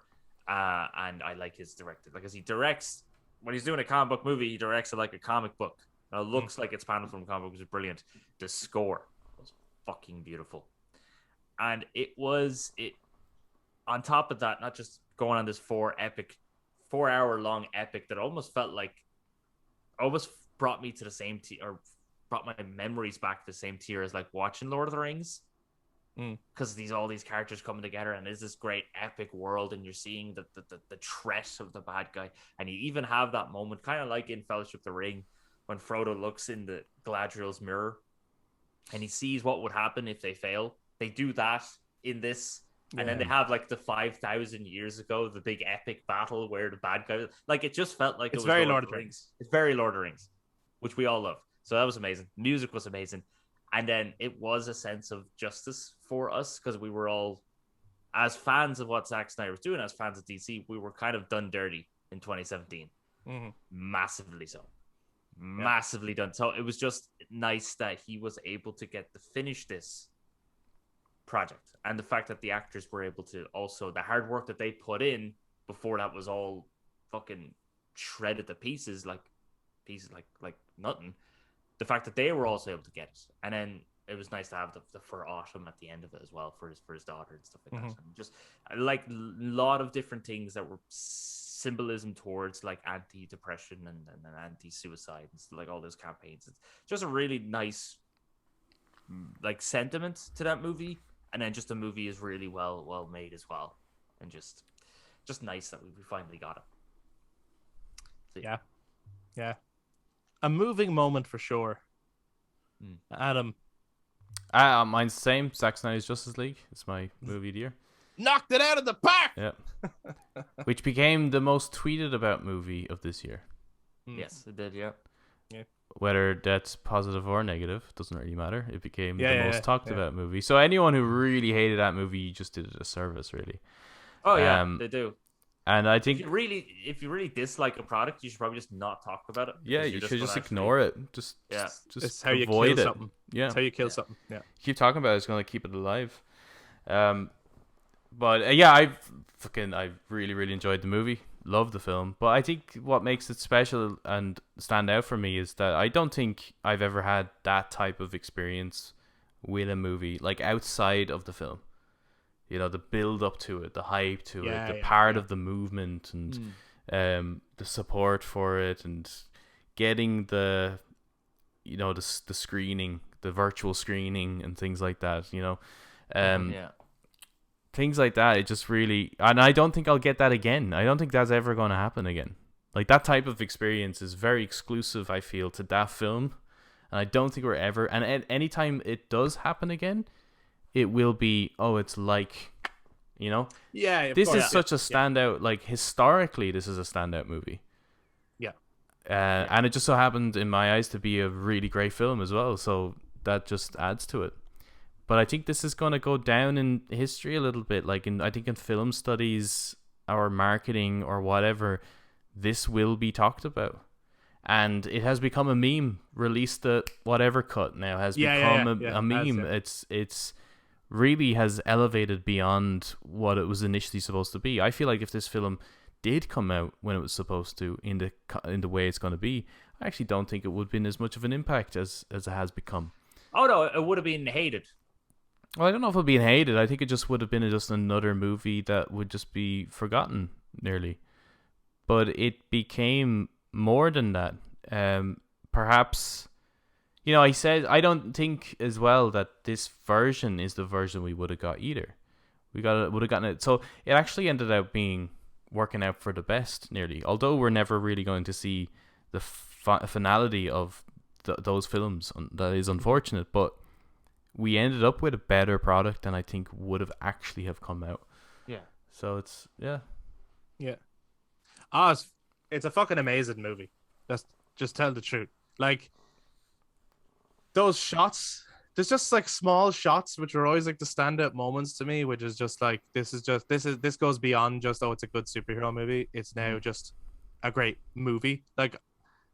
And I like his directed. Like, as he directs, when he's doing a comic book movie, he directs it like a comic book. Now, it looks like it's paneled from a comic book, which is brilliant. The score was fucking beautiful. And it on top of that, not just going on this 4-hour-long epic that almost felt like, almost brought me to the same tier, or brought my memories back to the same tier as like watching Lord of the Rings. because all these characters coming together, and there's this great epic world, and you're seeing the threat of the bad guy, and you even have that moment, kind of like in Fellowship of the Ring, when Frodo looks in the Galadriel's mirror, and he sees what would happen if they fail. They do that in this. And then they have like the 5,000 years ago, the big epic battle where the bad guy, like it just felt like it's it was very Lord of the Rings. It's very Lord of the Rings, which we all love. So that was amazing. Music was amazing. And then it was a sense of justice for us because we were all, as fans of what Zack Snyder was doing, as fans of DC, we were kind of done dirty in 2017. Massively so. Massively done. So it was just nice that he was able to get to finish this project, and the fact that the actors were able to also, the hard work that they put in before that was all fucking shredded to pieces like nothing, the fact that they were also able to get it, and then it was nice to have the for autumn at the end of it as well for his daughter and stuff like that, and just like a lot of different things that were symbolism towards like anti-depression and anti-suicide and like all those campaigns. It's just a really nice like sentiment to that movie. And then just the movie is really well made as well, and just nice that we finally got it. So, yeah, a moving moment for sure. Adam, mine's the same. Zack Snyder's Justice League. It's my movie of the year. Knocked it out of the park. Yeah, which became the most tweeted about movie of this year. Yes, it did. Yeah. Whether that's positive or negative, doesn't really matter. It became the most talked about movie. So anyone who really hated that movie, you just did it a service, really. Oh yeah, they do. And I think if you really dislike a product, you should probably just not talk about it. Yeah, you should just ignore it. Just it's how you avoid kill it. Something. Yeah, it's how you kill something. Yeah, keep talking about it. It's gonna keep it alive. But yeah, I really enjoyed the movie. Love the film, but I think what makes it special and stand out for me is that I don't think I've ever had that type of experience with a movie, like outside of the film. You know, the build up to it, the hype to it, the part of the movement, and the support for it, and getting the screening, the virtual screening, and things like that. You know, things like that, it just really, and I don't think I'll get that again. I don't think that's ever going to happen again. Like that type of experience is very exclusive, I feel, to that film, and I don't think we're ever. And at any time it does happen again, it will be it's like, you know, this is such a standout. Like historically, this is a standout movie. And it just so happened in my eyes to be a really great film as well. So that just adds to it. But I think this is going to go down in history a little bit. Like I think in film studies or marketing or whatever, this will be talked about. And it has become a meme. Release the whatever cut now has become a meme. It's really has elevated beyond what it was initially supposed to be. I feel like if this film did come out when it was supposed to, in the way it's going to be, I actually don't think it would have been as much of an impact as it has become. Oh no, it would have been hated. Well, I don't know if it would be hated. I think it just would have been just another movie that would just be forgotten nearly. But it became more than that. Perhaps, you know, I don't think as well that this version is the version we would have got either. Would have gotten it. So it actually ended up working out for the best nearly. Although we're never really going to see the finality of those films. That is unfortunate, but we ended up with a better product than I think would have actually have come out. Yeah. So it's it's a fucking amazing movie. Just tell the truth. Like those shots, there's just like small shots which are always like the standout moments to me, which is just like this goes beyond just it's a good superhero movie. It's now just a great movie. Like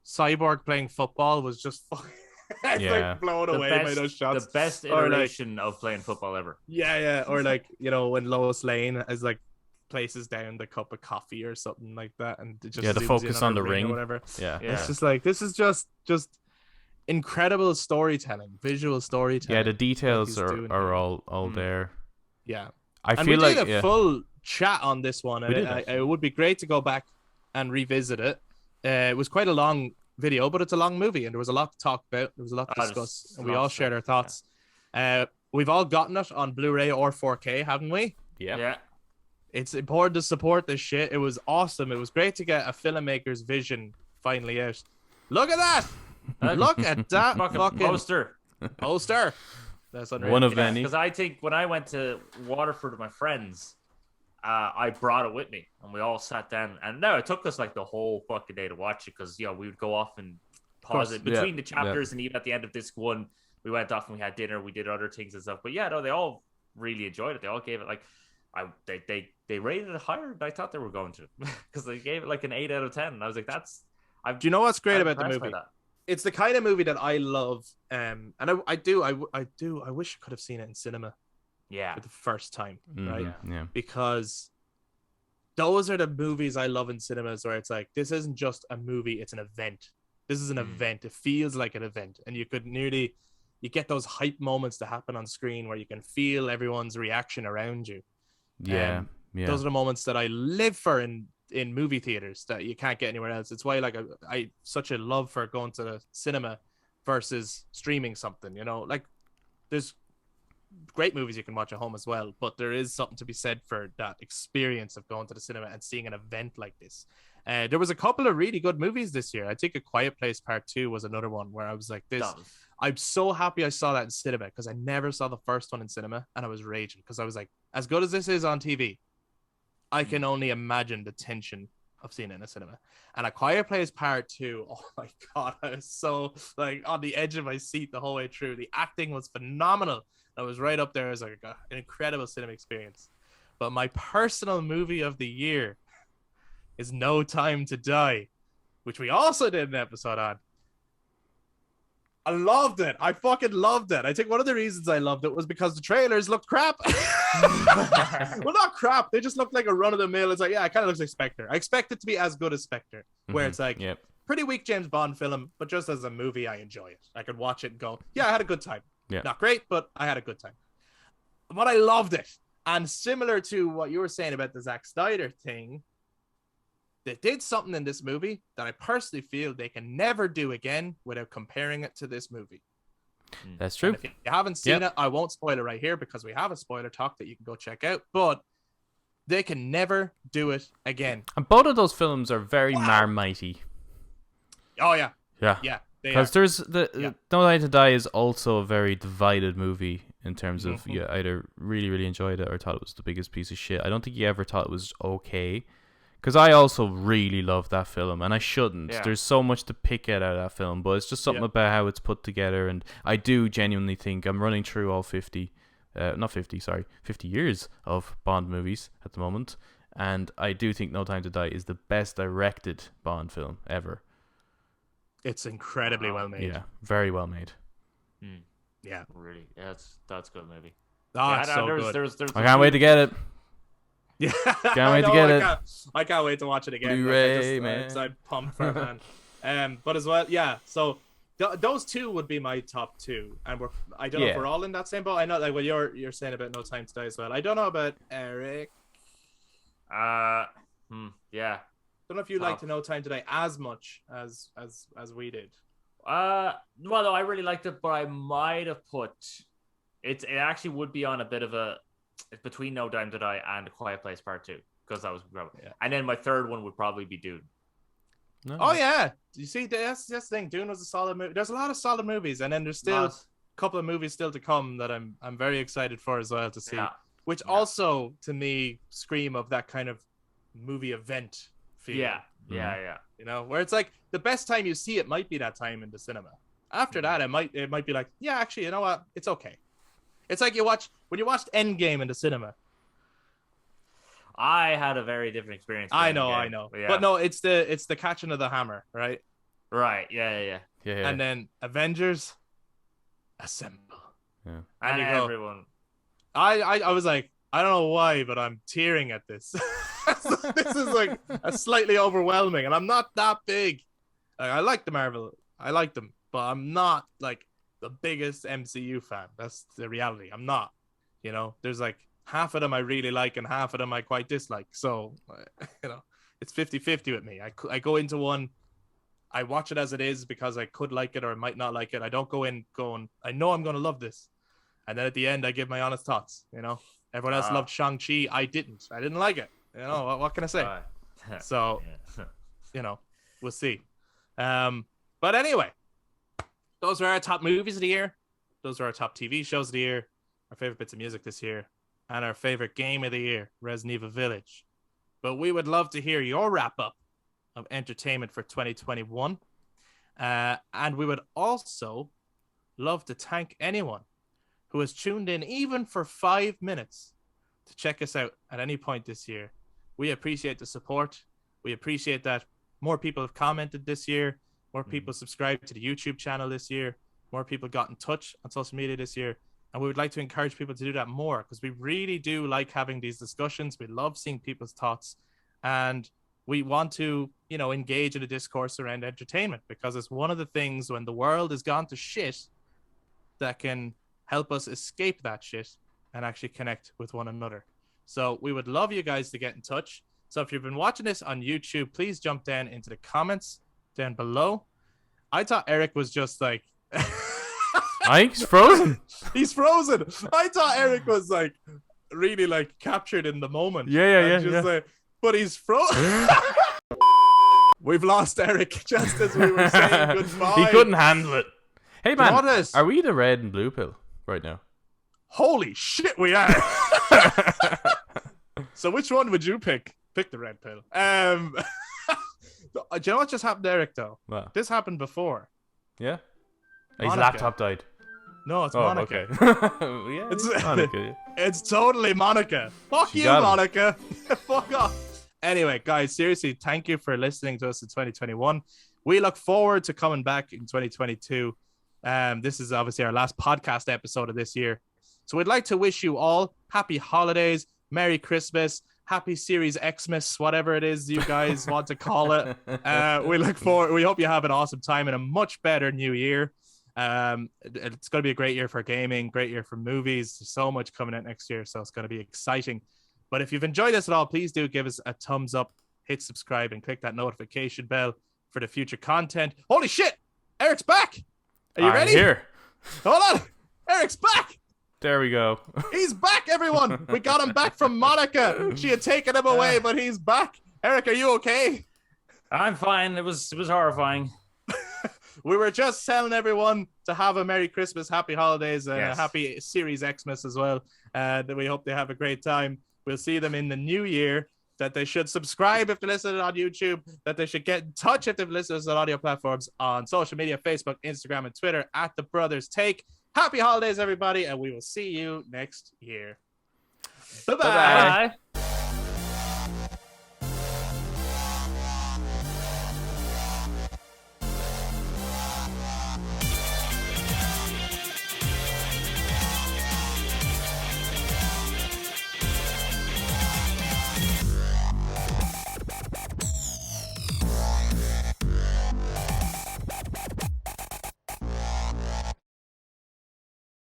Cyborg playing football was just fucking like blown away by those shots. The best iteration of playing football ever. Yeah. Or like, you know, when Lois Lane is like places down the cup of coffee or something like that, and it just the focus on the ring or whatever. Yeah. It's just like this is just incredible storytelling, visual storytelling. Yeah, the details are all there. Yeah. I feel like we did a full chat on this one, and it would be great to go back and revisit it. It was quite a long video, but it's a long movie, and there was a lot to talk about. There was a lot to discuss, and we all shared our thoughts. we've all gotten it on Blu-ray or 4K, haven't we? Yeah. It's important to support this shit. It was awesome. It was great to get a filmmaker's vision finally out. Look at that! Look at that fucking poster. That's unreal. One of many. Because I think when I went to Waterford with my friends, I brought it with me, and we all sat down. And no, it took us like the whole fucking day to watch it because we would go off and pause it between the chapters, and even at the end of disc 1, we went off and we had dinner. We did other things and stuff. But yeah, no, they all really enjoyed it. They all gave it like they rated it higher than I thought they were going to because they gave it like an 8 out of 10. And I was like, do you know what's great about the impressed movie? by that. It's the kind of movie that I love, and I wish I could have seen it in cinema. Yeah. For the first time, right? Yeah. Because those are the movies I love in cinemas where it's like, this isn't just a movie, it's an event. This is an event. It feels like an event, and you get those hype moments to happen on screen where you can feel everyone's reaction around you. Yeah. Those are the moments that I live for in movie theaters that you can't get anywhere else. It's why like I such a love for going to the cinema versus streaming something, you know. Like there's great movies you can watch at home as well, but there is something to be said for that experience of going to the cinema and seeing an event like this. There was a couple of really good movies this year. I think A Quiet Place Part 2 was another one where I was like, I'm so happy I saw that in cinema because I never saw the first one in cinema, and I was raging because I was like, as good as this is on TV, I can only imagine the tension of seeing it in a cinema. And A Quiet Place Part 2, oh my God, I was so like on the edge of my seat the whole way through. The acting was phenomenal. I was right up there as like an incredible cinema experience. But my personal movie of the year is No Time to Die, which we also did an episode on. I loved it. I fucking loved it. I think one of the reasons I loved it was because the trailers looked crap. Well, not crap. They just looked like a run-of-the-mill. It's like, yeah, it kind of looks like Spectre. I expect it to be as good as Spectre, where it's like, pretty weak James Bond film, but just as a movie, I enjoy it. I could watch it and go, yeah, I had a good time. Yeah. Not great, but I had a good time. But I loved it. And similar to what you were saying about the Zack Snyder thing, they did something in this movie that I personally feel they can never do again without comparing it to this movie. That's true. And if you haven't seen it, I won't spoil it right here because we have a spoiler talk that you can go check out. But they can never do it again. And both of those films are very Marmitey. Oh, yeah. Yeah. Because there's No Time to Die is also a very divided movie in terms of you either really, really enjoyed it or thought it was the biggest piece of shit. I don't think you ever thought it was okay. Because I also really love that film, and I shouldn't. Yeah. There's so much to pick out of that film, but it's just something about how it's put together, and I do genuinely think I'm running through all 50 years of Bond movies at the moment, and I do think No Time to Die is the best directed Bond film ever. It's incredibly well made. Yeah, very well made. Yeah. Really. Yeah, that's a good movie. It's so good. There's I can't wait to get it. Yeah, can't wait to get it. I can't wait to watch it again. Blu-ray, man. I'm pumped for it, man. But as well, yeah. So those two would be my top two, and I don't know if we're all in that same boat. I know, like what you're saying about No Time to Die as well. I don't know about Eric. Yeah. Don't know if you like to No Time to Die as much as we did. Well, no, I really liked it, but I might have put it. It actually would be on a bit of a. It's between No Time to Die and A Quiet Place Part 2 because that was and then my third one would probably be Dune. No. Oh yeah, you see that's the thing. Dune was a solid movie. There's a lot of solid movies, and then there's still a couple of movies still to come that I'm very excited for as well to see. Which also to me scream of that kind of movie event feel. Yeah. You know, where it's like the best time you see it might be that time in the cinema. After that, it might be like, yeah, actually, you know what? It's okay. It's like when you watched Endgame in the cinema. I had a very different experience. I know. But no, it's the catching of the hammer, right? Right. Yeah. And then Avengers Assemble. Yeah. And everyone. I was like, I don't know why, but I'm tearing at this. This is like a slightly overwhelming, and I'm not that big. Like, I like the Marvel. I like them, but I'm not like the biggest MCU fan. That's the reality. I'm not. You know, there's like half of them I really like and half of them I quite dislike. So, you know, it's 50-50 with me. I go into one, I watch it as it is because I could like it or I might not like it. I don't go in going, I know I'm going to love this. And then at the end, I give my honest thoughts. Everyone else loved Shang-Chi. I didn't like it. What can I say? So, we'll see. But anyway, those are our top movies of the year. Those are our top TV shows of the year. Our favorite bits of music this year. And our favorite game of the year, Resident Evil Village. But we would love to hear your wrap-up of entertainment for 2021. And we would also love to thank anyone who has tuned in even for 5 minutes to check us out at any point this year. We appreciate the support. We appreciate that more people have commented this year. More people subscribed to the YouTube channel this year. More people got in touch on social media this year. And we would like to encourage people to do that more because we really do like having these discussions. We love seeing people's thoughts. And we want to, engage in a discourse around entertainment because it's one of the things when the world has gone to shit that can help us escape that shit and actually connect with one another. So we would love you guys to get in touch. So if you've been watching this on YouTube, please jump down into the comments down below. I thought Eric was just like... I think he's frozen. He's frozen. I thought Eric was like really like captured in the moment. Yeah. But he's frozen. We've lost Eric just as we were saying goodbye. He couldn't handle it. Hey man, What are we the red and blue pill right now? Holy shit, we are. So which one would you pick? Pick the red pill. Do you know what just happened to Eric though? What? This happened before. Yeah. His Monica. laptop died. No, it's Monica. Okay. Yeah, It's Monica. Yeah. It's totally Monica. Fuck She you, got him. Monica. Fuck off. Anyway, guys, seriously, thank you for listening to us in 2021. We look forward to coming back in 2022. This is obviously our last podcast episode of this year. So we'd like to wish you all happy holidays, Merry Christmas, Happy Series Xmas, whatever it is you guys want to call it. We look forward. We hope you have an awesome time and a much better new year. It's going to be a great year for gaming, great year for movies. There's so much coming out next year, so it's going to be exciting. But if you've enjoyed this at all, please do give us a thumbs up, hit subscribe, and click that notification bell for the future content. Holy shit! Eric's back! Are you ready? Here. Hold on! Eric's back! There we go. He's back, everyone! We got him back from Monica. She had taken him away, but he's back. Eric, are you okay? I'm fine. It was horrifying. We were just telling everyone to have a Merry Christmas, Happy Holidays, and a Happy Series Xmas as well. That we hope they have a great time. We'll see them in the new year. That they should subscribe if they're listening on YouTube. That they should get in touch if they're listening on audio platforms on social media, Facebook, Instagram, and Twitter at The Brothers Take. Happy holidays, everybody, and we will see you next year. Bye-bye. Bye.